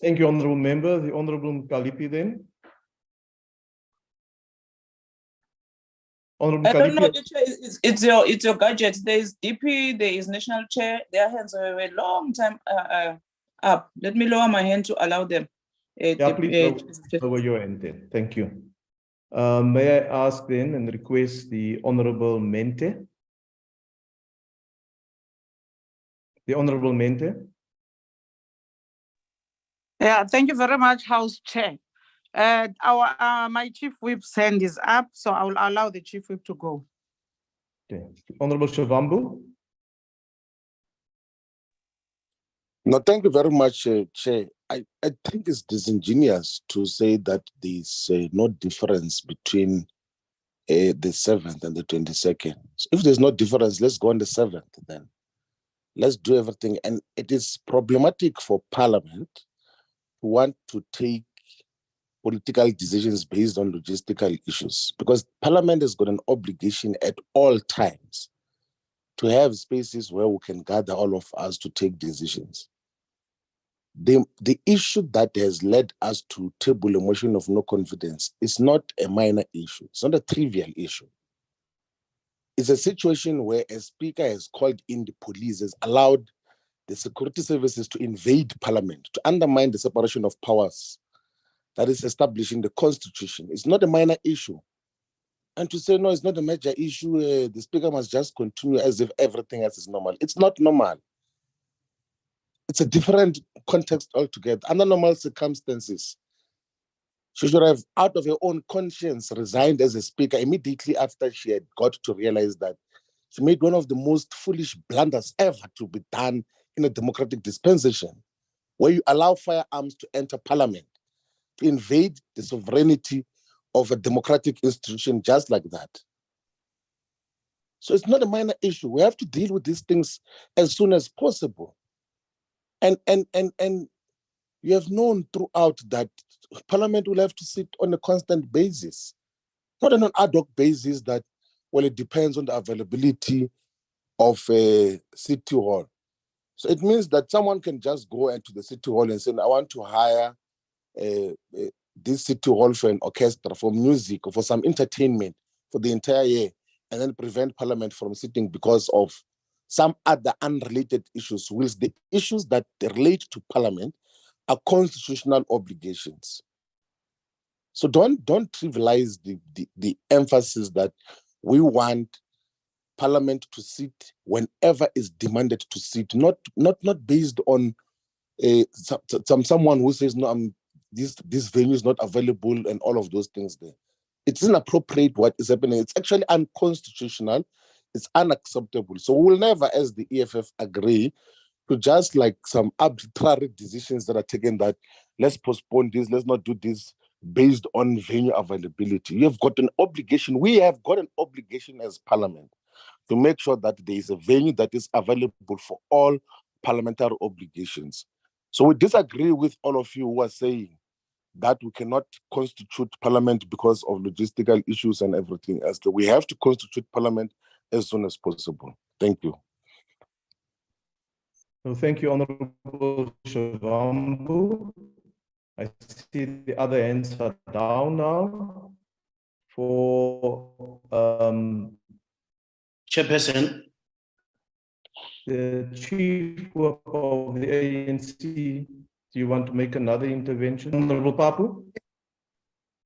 Thank you, Honorable Member. The Honorable Nkalipi then. Honorable I don't know, Nkalipi. it's your gadget. There is DP, there is National Chair. Their hands are a long time up. Let me lower my hand to allow them. Yeah, please lower your hand then. Thank you. May I ask then and request the Honorable Mente? The Honorable Mente. Yeah, thank you very much, House Chair. My Chief Whip's hand is up, so I will allow the Chief Whip to go. Okay. Honorable Shavambu. No, thank you very much, Chair. I think it's disingenuous to say that there's no difference between the 7th and the 22nd. So if there's no difference, let's go on the 7th then. Let's do everything. And it is problematic for Parliament to want to take political decisions based on logistical issues, because Parliament has got an obligation at all times to have spaces where we can gather all of us to take decisions. The issue that has led us to table a motion of no confidence is not a minor issue. It's not a trivial issue. It's a situation where a speaker has called in the police, has allowed the security services to invade Parliament, to undermine the separation of powers that is establishing the Constitution. It's not a minor issue. And to say, no, it's not a major issue, the speaker must just continue as if everything else is normal. It's not normal. It's a different context altogether. Under normal circumstances, she should have, out of her own conscience, resigned as a speaker immediately after she had got to realize that she made one of the most foolish blunders ever to be done in a democratic dispensation, where you allow firearms to enter Parliament, to invade the sovereignty of a democratic institution just like that. So it's not a minor issue. We have to deal with these things as soon as possible. And you have known throughout that Parliament will have to sit on a constant basis, not on an ad hoc basis that, well, it depends on the availability of a city hall. So it means that someone can just go into the city hall and say, I want to hire this city hall for an orchestra, for music, or for some entertainment for the entire year, and then prevent Parliament from sitting because of some other unrelated issues, which the issues that relate to Parliament are constitutional obligations. So don't trivialize the emphasis that we want Parliament to sit whenever is demanded to sit, not based on someone who says, no, this venue is not available and all of those things there. It's inappropriate what is happening. It's actually unconstitutional. It's unacceptable. So we'll never, as the EFF, agree to just like some arbitrary decisions that are taken that let's postpone this, let's not do this based on venue availability. You have got an obligation. We have got an obligation as Parliament to make sure that there is a venue that is available for all parliamentary obligations. So we disagree with all of you who are saying that we cannot constitute Parliament because of logistical issues and everything else. We have to constitute Parliament as soon as possible. Thank you. Well, thank you, Honorable Shavambu. I see the other hands are down now. For Chairperson, the Chief Whip of the ANC, do you want to make another intervention? Honorable Papu?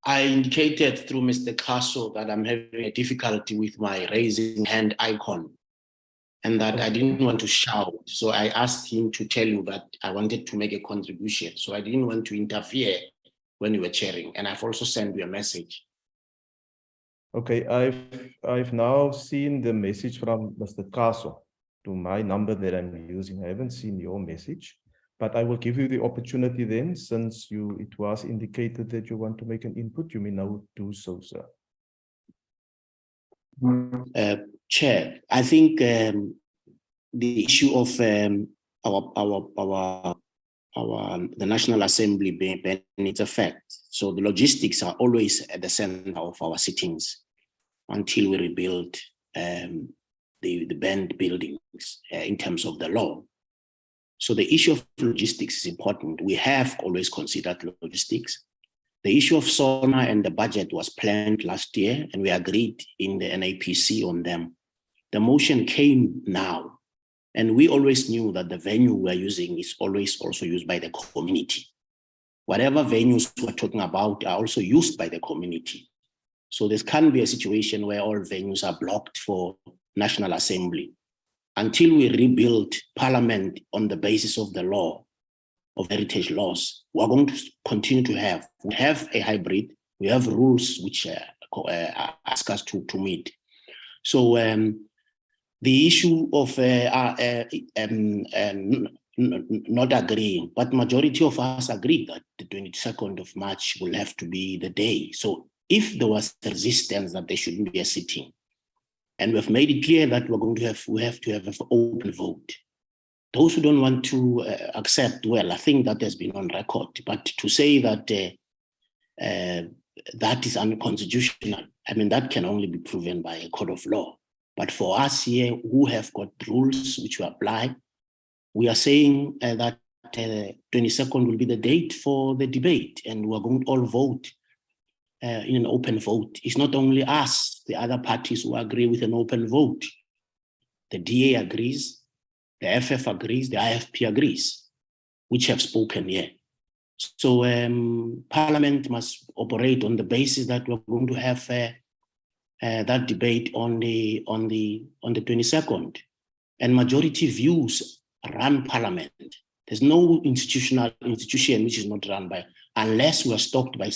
I indicated through Mr. Kaso that I'm having a difficulty with my raising hand icon and that I didn't want to shout. So I asked him to tell you that I wanted to make a contribution. So I didn't want to interfere when you were chairing. And I've also sent you a message. Okay, I've now seen the message from Mr. Kaso to my number that I'm using. I haven't seen your message, but I will give you the opportunity then, since it was indicated that you want to make an input. You may now do so, sir. Chair, I think the issue of the National Assembly being in its effect. So the logistics are always at the center of our sittings until we rebuild the banned buildings in terms of the law. So the issue of logistics is important. We have always considered logistics. The issue of SONA and the budget was planned last year, and we agreed in the NAPC on them. The motion came now, and we always knew that the venue we're using is always also used by the community. Whatever venues we're talking about are also used by the community. So this can't be a situation where all venues are blocked for National Assembly. Until we rebuild Parliament on the basis of the law, of heritage laws, we're going to continue to have a hybrid. We have rules which ask us to meet. So the issue of not agreeing, but majority of us agree that the 22nd of March will have to be the day. So if there was resistance that there shouldn't be a sitting, and we've made it clear that we have to have an open vote. Those who don't want to accept, well, I think that has been on record, but to say that that is unconstitutional, I mean, that can only be proven by a court of law. But for us here who have got rules which we apply, we are saying that 22nd will be the date for the debate, and we're going to all vote in an open vote. It's not only us, the other parties who agree with an open vote. The DA agrees, the FF agrees, the IFP agrees, which have spoken here. So Parliament must operate on the basis that we're going to have that debate on the 22nd. And majority views run Parliament. There's no institution which is not run by, unless we're stopped by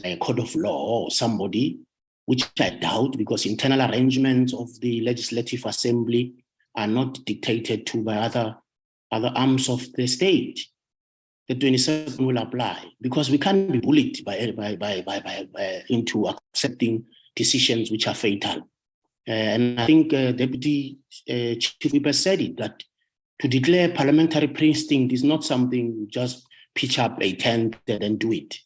a court of law or somebody, which I doubt, because internal arrangements of the Legislative Assembly are not dictated to by other arms of the state. The 27 will apply, because we can't be bullied into accepting decisions which are fatal. And I think Deputy Chief Whip said it, that to declare parliamentary precinct is not something you just pitch up a tent and then do it.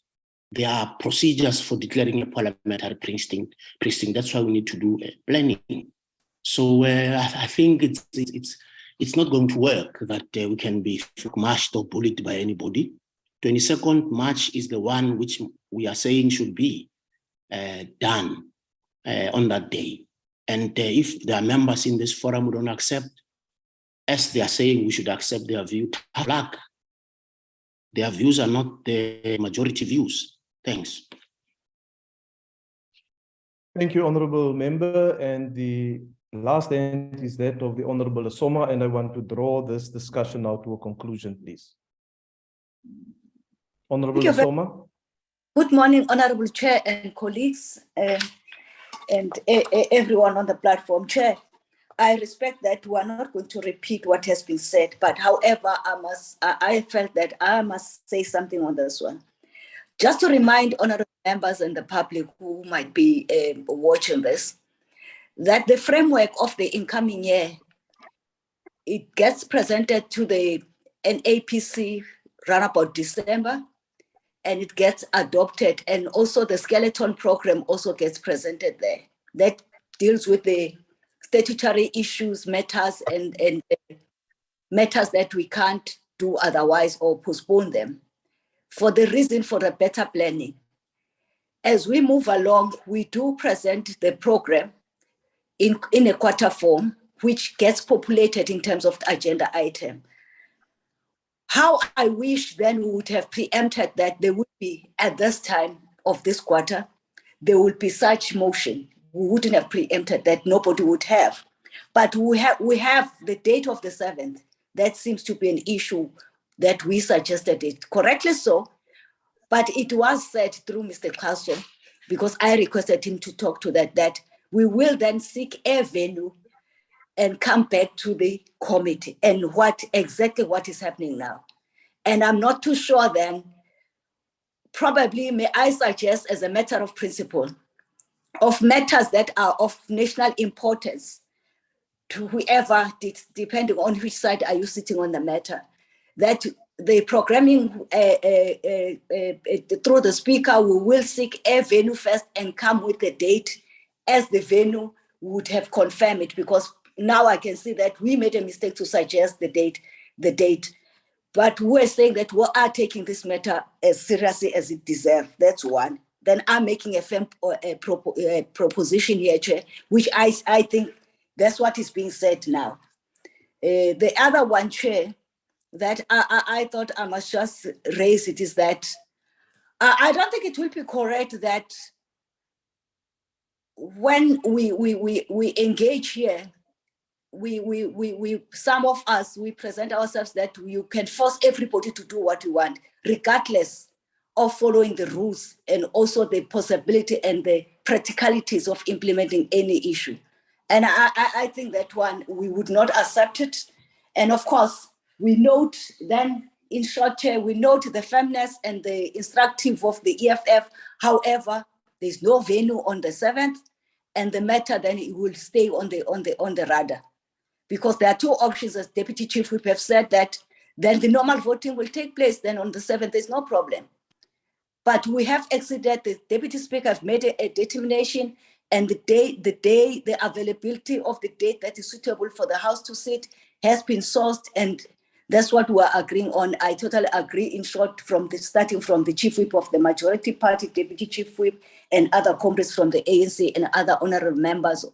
There are procedures for declaring a parliamentary precinct. That's why we need to do planning. So I think it's not going to work that we can be mashed or bullied by anybody. 22nd March is the one which we are saying should be done on that day. And if there are members in this forum who don't accept, as they are saying we should accept their view, tough luck. Their views are not the majority views. Thanks. Thank you, Honorable Member. And the last end is that of the Honorable Asoma, and I want to draw this discussion now to a conclusion, please. Honorable Asoma. Good morning, Honorable Chair and colleagues, and everyone on the platform. Chair, I respect that we are not going to repeat what has been said, but however, I felt that I must say something on this one. Just to remind honorable members and the public who might be watching this, that the framework of the incoming year, it gets presented to the NAPC around about December, and it gets adopted, and also the skeleton program also gets presented there. That deals with the statutory issues, matters, and matters that we can't do otherwise or postpone them, for the reason for the better planning. As we move along, we do present the program in a quarter form, which gets populated in terms of the agenda item. How I wish then we would have preempted that there would be, at this time of this quarter, there would be such motion. We wouldn't have preempted that, nobody would have. But we have the date of the 7th. That seems to be an issue that we suggested it, correctly so. But it was said through Mr. Kaso because I requested him to talk to that we will then seek a venue and come back to the committee and exactly what is happening now. And I'm not too sure then, probably may I suggest as a matter of principle, of matters that are of national importance to whoever, depending on which side are you sitting on the matter, that the programming through the speaker, we will seek a venue first and come with a date as the venue would have confirmed it, because now I can see that we made a mistake to suggest the date, but we're saying that we are taking this matter as seriously as it deserves. That's one. Then I'm making a firm proposition here, Chair, which I think that's what is being said now. The other one, Chair, that I thought I must just raise it is that I don't think it will be correct that when we engage here, we some of us, we present ourselves that you can force everybody to do what you want, regardless of following the rules and also the possibility and the practicalities of implementing any issue. And I think that one, we would not accept it. And of course, we note then, in short, Chair, we note the firmness and the instructive of the EFF. However, there's no venue on the 7th, and the matter then it will stay on the radar. Because there are two options, as Deputy Chief Whip have said, that then the normal voting will take place, then on the 7th, there's no problem. But we have exceeded, the Deputy Speaker have made a determination, and the availability of the date that is suitable for the House to sit has been sourced, and that's what we're agreeing on. I totally agree, in short, starting from the Chief Whip of the Majority Party, Deputy Chief Whip, and other comrades from the ANC and other honorable members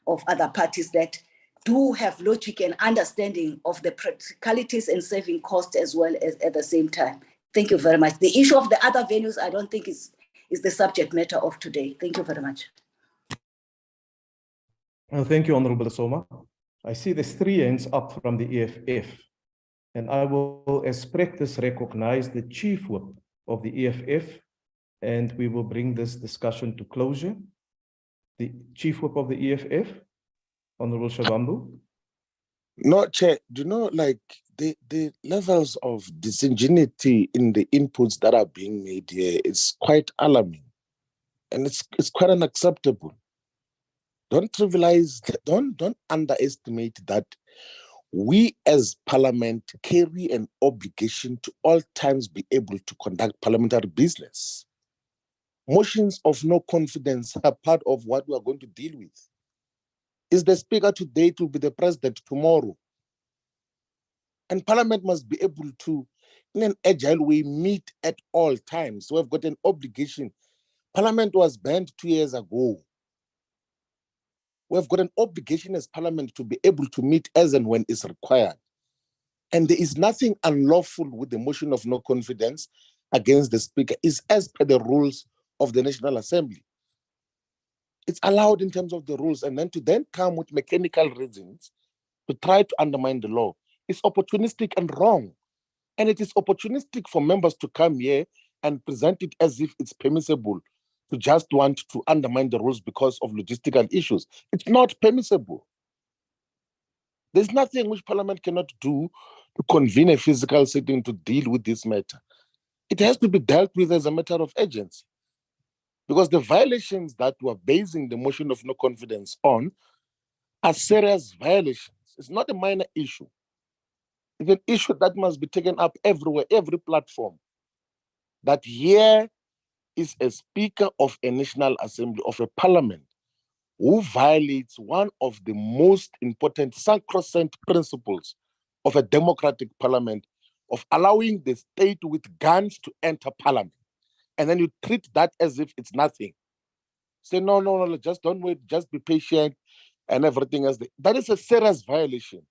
of other parties that do have logic and understanding of the practicalities and saving costs as well as at the same time. Thank you very much. The issue of the other venues, I don't think is the subject matter of today. Thank you very much. Thank you, Honorable Soma. I see there's 3 hands up from the EFF, and I will, as practice, recognize the Chief Whip of the EFF, and we will bring this discussion to closure. The Chief Whip of the EFF, Honorable Shavambu. No, Chair, do you know, like the levels of disingenuity in the inputs that are being made here is quite alarming, and it's quite unacceptable. Don't trivialize, don't underestimate that we as Parliament carry an obligation to all times be able to conduct parliamentary business. Motions of no confidence are part of what we are going to deal with. Is the Speaker today to be the President tomorrow? And Parliament must be able to, in an agile way, meet at all times. So we've got an obligation. Parliament was banned 2 years ago. We've got an obligation as Parliament to be able to meet as and when is required. And there is nothing unlawful with the motion of no confidence against the Speaker. It's as per the rules of the National Assembly. It's allowed in terms of the rules, and then to come with mechanical reasons to try to undermine the law is opportunistic and wrong. And it is opportunistic for members to come here and present it as if it's permissible to just want to undermine the rules because of logistical issues. It's not permissible. There's nothing which Parliament cannot do to convene a physical sitting to deal with this matter. It has to be dealt with as a matter of urgency, because the violations that we're basing the motion of no confidence on are serious violations. It's not a minor issue. It's an issue that must be taken up everywhere, every platform. That here is a Speaker of a National Assembly, of a Parliament, who violates one of the most important sacrosanct principles of a democratic parliament, of allowing the state with guns to enter Parliament. And then you treat that as if it's nothing. Say, no, just don't wait, just be patient and everything else. That is a serious violation.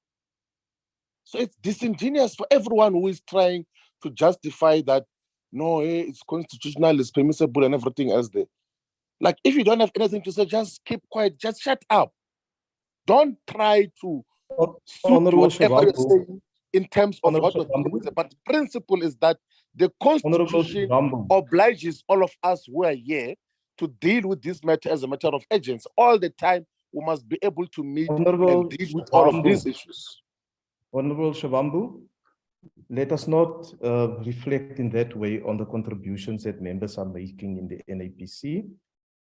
So it's disingenuous for everyone who is trying to justify that, no, it's constitutional, it's permissible and everything else there. Like, if you don't have anything to say, just keep quiet, just shut up. Don't try to suit whatever you're saying in terms of what we're dealing with. But the principle is that the Constitution obliges all of us who are here to deal with this matter as a matter of urgency. All the time, we must be able to meet Honorable and deal with all of Shabambu. these issues. Honorable Shabambu, let us not reflect in that way on the contributions that members are making in the NAPC.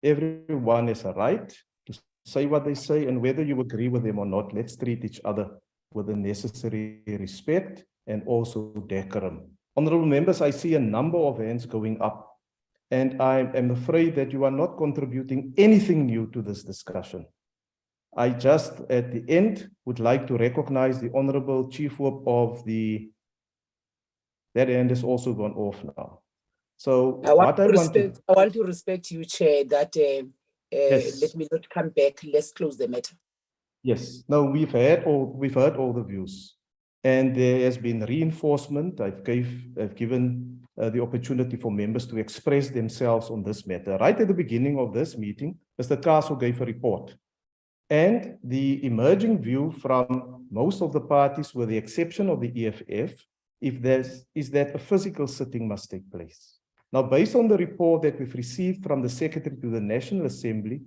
Everyone has a right to say what they say, and whether you agree with them or not, let's treat each other with the necessary respect and also decorum. Honorable members, I see a number of hands going up, and I am afraid that you are not contributing anything new to this discussion. I just, at the end, would like to recognize the Honorable Chief Whip of the, that hand has also gone off now. So I want to respect you, Chair, that Yes. let me not come back. Let's close the matter. Yes, no, we've heard all the views, and there has been reinforcement. I've given the opportunity for members to express themselves on this matter. Right at the beginning of this meeting, Mr. Kaso gave a report, and the emerging view from most of the parties, with the exception of the EFF, is that a physical sitting must take place. Now, based on the report that we've received from the Secretary to the National Assembly,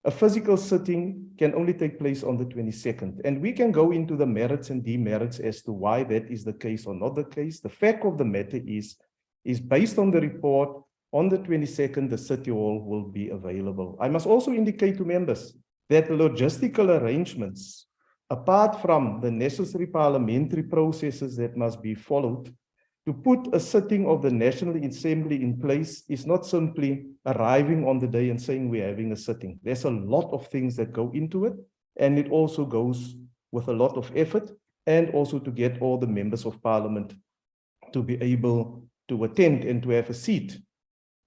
a physical sitting can only take place on the 22nd. And we can go into the merits and demerits as to why that is the case or not the case. The fact of the matter is based on the report, on the 22nd, the City Hall will be available. I must also indicate to members that the logistical arrangements, apart from the necessary parliamentary processes that must be followed, to put a sitting of the National Assembly in place is not simply arriving on the day and saying we're having a sitting. There's a lot of things that go into it, and it also goes with a lot of effort, and also to get all the members of Parliament to be able to attend and to have a seat.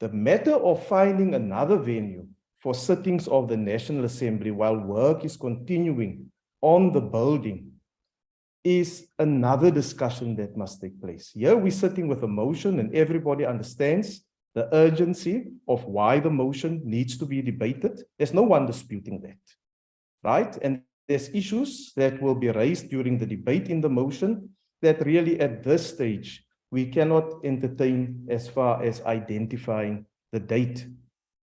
The matter of finding another venue for sittings of the National Assembly while work is continuing on the building is another discussion that must take place. Here we're sitting with a motion, and everybody understands the urgency of why the motion needs to be debated. There's no one disputing that, right? And there's issues that will be raised during the debate in the motion that really at this stage we cannot entertain as far as identifying the date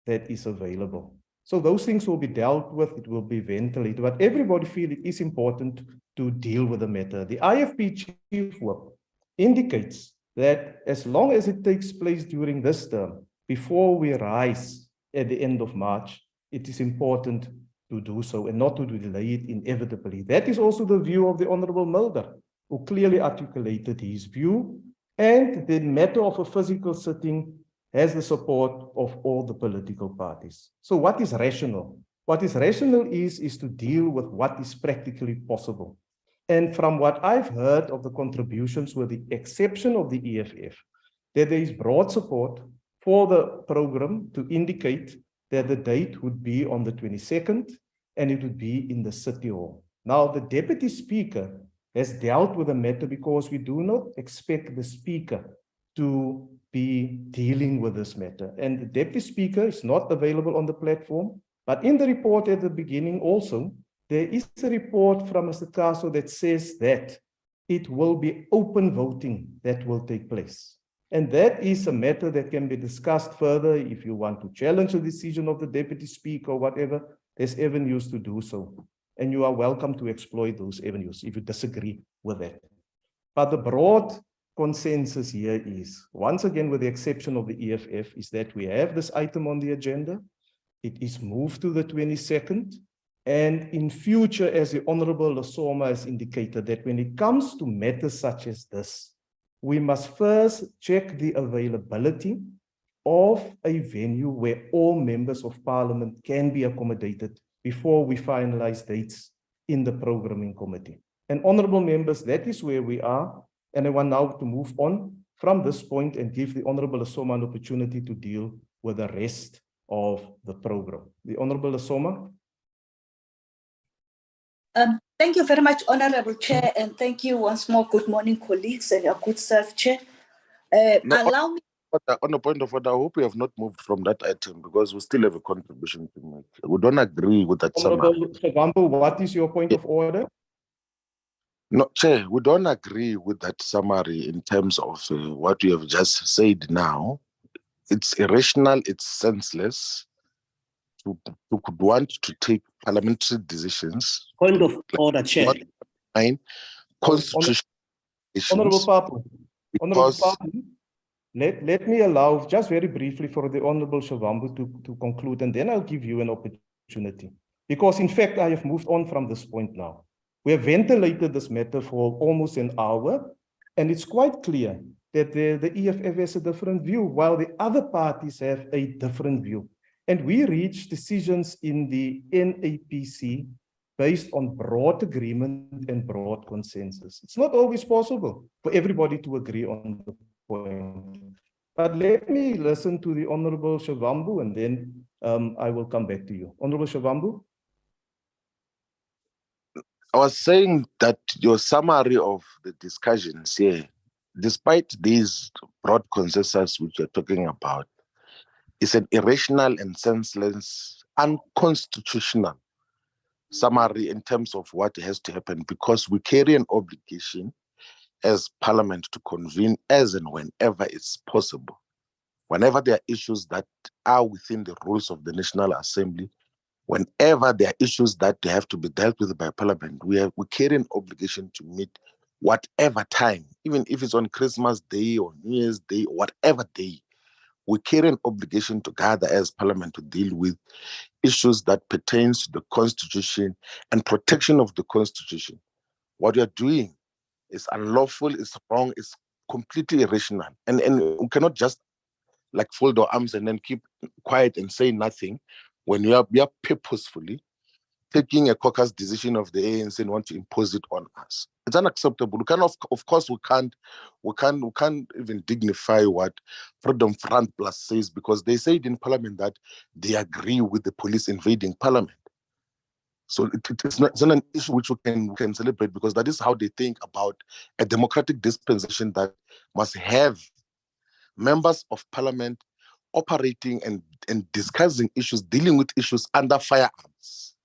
that is available. So those things will be dealt with, it will be ventilated, but everybody feels it is important to deal with the matter. The IFP Chief Whip indicates that as long as it takes place during this term, before we rise at the end of March, it is important to do so and not to delay it inevitably. That is also the view of the Honorable Mulder, who clearly articulated his view, and the matter of a physical sitting has the support of all the political parties. So what is rational? What is rational is to deal with what is practically possible. And from what I've heard of the contributions, with the exception of the EFF, that there is broad support for the program to indicate that the date would be on the 22nd and it would be in the City Hall. Now, the Deputy Speaker has dealt with the matter because we do not expect the Speaker to be dealing with this matter. And the Deputy Speaker is not available on the platform, but in the report at the beginning also, there is a report from Mr. Kaso that says that it will be open voting that will take place. And that is a matter that can be discussed further. If you want to challenge the decision of the Deputy Speaker or whatever, there's avenues to do so. And you are welcome to exploit those avenues if you disagree with that. But the broad consensus here is, once again, with the exception of the EFF, is that we have this item on the agenda. It is moved to the 22nd. And in future, as the Honorable Lasoma has indicated, that when it comes to matters such as this, we must first check the availability of a venue where all members of Parliament can be accommodated before we finalize dates in the programming committee. And honorable members, that is where we are. And I want now to move on from this point and give the Honorable Lasoma an opportunity to deal with the rest of the program. The Honorable Lasoma. Thank you very much, Honorable Chair, and thank you once more. Good morning, colleagues, and your good self, Chair. Allow me. On the point of order, I hope we have not moved from that item because we still have a contribution to make. We don't agree with that summary. Honorable Shabambu, what is your point of order? No, Chair, we don't agree with that summary in terms of what you have just said now. It's irrational, it's senseless. who could want to take parliamentary decisions. Point of order, Chair. Constitution. Honorable Papu, Because let me allow just very briefly for the Honorable Shavambu to conclude, and then I'll give you an opportunity. Because in fact, I have moved on from this point now. We have ventilated this matter for almost an hour, and it's quite clear that the EFF has a different view, while the other parties have a different view. And we reach decisions in the NAPC based on broad agreement and broad consensus. It's not always possible for everybody to agree on the point. But let me listen to the Honorable Shavambu, and then I will come back to you. Honorable Shavambu? I was saying that your summary of the discussions here, despite these broad consensus which you're talking about, is an irrational and senseless, unconstitutional summary in terms of what has to happen, because we carry an obligation as Parliament to convene as and whenever it's possible. Whenever there are issues that are within the rules of the National Assembly, whenever there are issues that have to be dealt with by Parliament, we carry an obligation to meet whatever time, even if it's on Christmas Day or New Year's Day, whatever day, we carry an obligation to gather as Parliament to deal with issues that pertains to the Constitution and protection of the Constitution. What we are doing is unlawful, it's wrong, it's completely irrational. And we cannot just like fold our arms and then keep quiet and say nothing when we are purposefully taking a caucus decision of the ANC and want to impose it on us. It's unacceptable. We can, of course, we can't even dignify what Freedom Front Plus says, because they said in Parliament that they agree with the police invading Parliament. So it's not an issue which we can celebrate, because that is how they think about a democratic dispensation that must have members of Parliament operating and discussing issues, dealing with issues under firearms.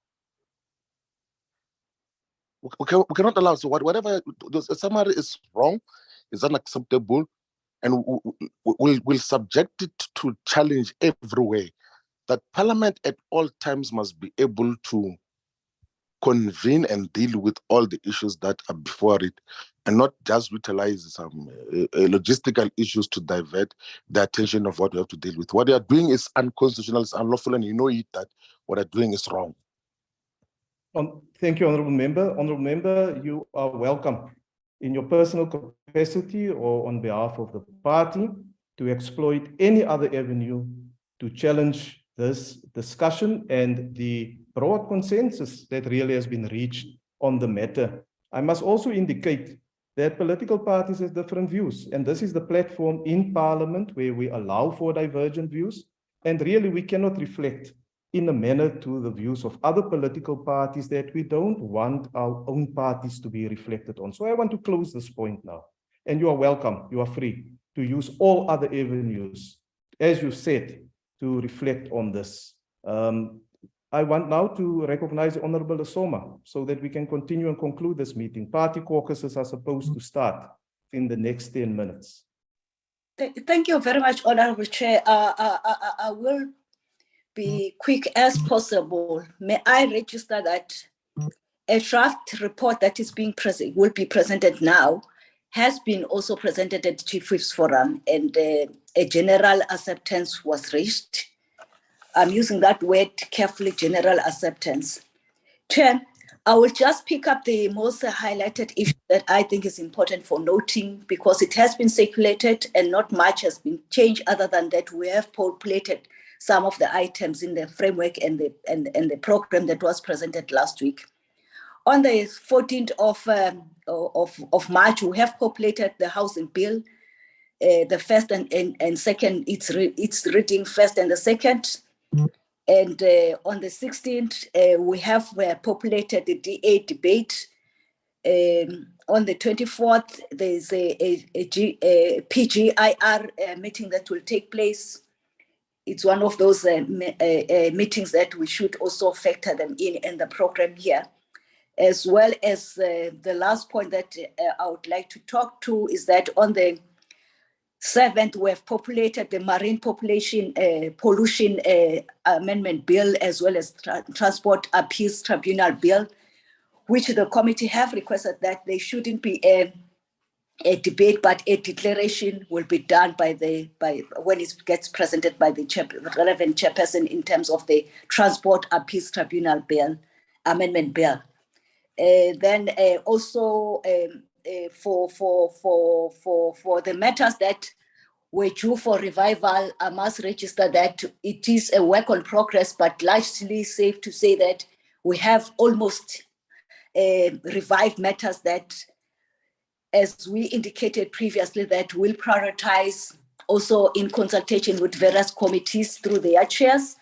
We cannot allow, so whatever the summary is wrong, is unacceptable, and we'll subject it to challenge everywhere. That Parliament at all times must be able to convene and deal with all the issues that are before it, and not just utilize some logistical issues to divert the attention of what we have to deal with. What they are doing is unconstitutional, it's unlawful, and you know it, that what they're doing is wrong. Thank you, Honourable Member. Honourable Member, you are welcome in your personal capacity or on behalf of the party to exploit any other avenue to challenge this discussion and the broad consensus that really has been reached on the matter. I must also indicate that political parties have different views, and this is the platform in Parliament where we allow for divergent views, and really we cannot reflect in a manner to the views of other political parties that we don't want our own parties to be reflected on. So I want to close this point now, and you are welcome, you are free to use all other avenues, as you said, to reflect on this. I want now to recognize the Honorable Asoma so that we can continue and conclude this meeting. Party caucuses are supposed to start in the next 10 minutes. Thank you very much, Honorable Chair. I will be quick as possible. May I register that a draft report that is being will be presented now has been also presented at Chief Whip's Forum, and a general acceptance was reached. I'm using that word carefully, general acceptance. Chair, I will just pick up the most highlighted issue that I think is important for noting, because it has been circulated and not much has been changed other than that we have populated some of the items in the framework and the program that was presented last week. On the 14th of March, we have populated the housing bill, the first and second, its reading first and the second. And on the 16th, we have populated the DA debate. On the 24th, there's a PGIR meeting that will take place. It's one of those meetings that we should also factor them in the program here. As well as the last point that I would like to talk to is that on the Seventh, we have populated the Marine Population Pollution Amendment Bill, as well as Transport Appeals Tribunal Bill, which the committee have requested that they shouldn't be a debate, but a declaration will be done by when it gets presented by the relevant chairperson in terms of the Transport Appeals Tribunal Bill, Amendment Bill. Then also for the matters that were due for revival, I must register that it is a work in progress, but largely safe to say that we have almost revived matters that, as we indicated previously, that will prioritize also in consultation with various committees through their chairs,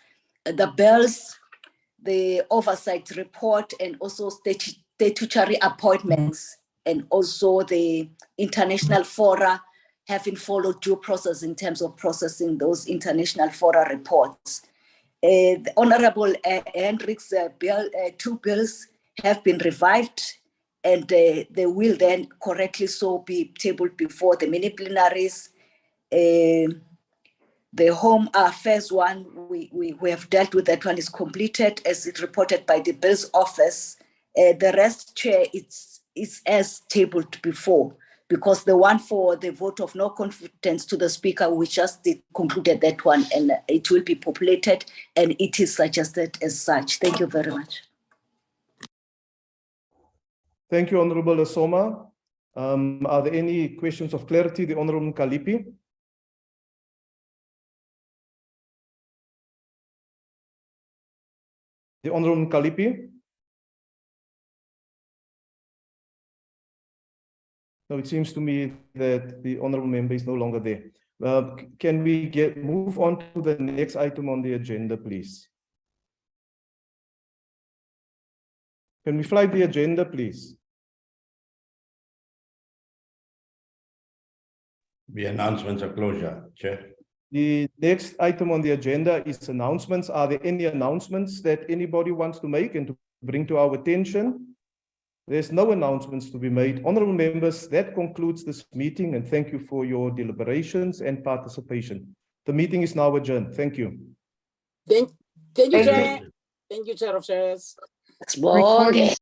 the bills, the oversight report, and also statutory appointments, and also the international fora having followed due process in terms of processing those international fora reports. The Honorable Hendricks' bill, two bills have been revived, and they will then correctly so be tabled before the mini plenaries. The Home Affairs one, we have dealt with. That one is completed as it reported by the Bills Office. The rest, Chair, it's as tabled before, because the one for the vote of no confidence to the Speaker, we just concluded that one, and it will be populated, and it is suggested as such. Thank you very much. Thank you, Honorable Asoma. Are there any questions of clarity? The Honorable Kalipi. The Honorable Kalipi. No, it seems to me that the Honorable Member is no longer there. Can we move on to the next item on the agenda, please? Can we fly the agenda, please? The announcements of closure, Chair. The next item on the agenda is announcements. Are there any announcements that anybody wants to make and to bring to our attention? There's no announcements to be made. Honorable members, that concludes this meeting, and thank you for your deliberations and participation. The meeting is now adjourned. Thank you. Thank you, Chair. Thank you, Chair of Chairs. Recording.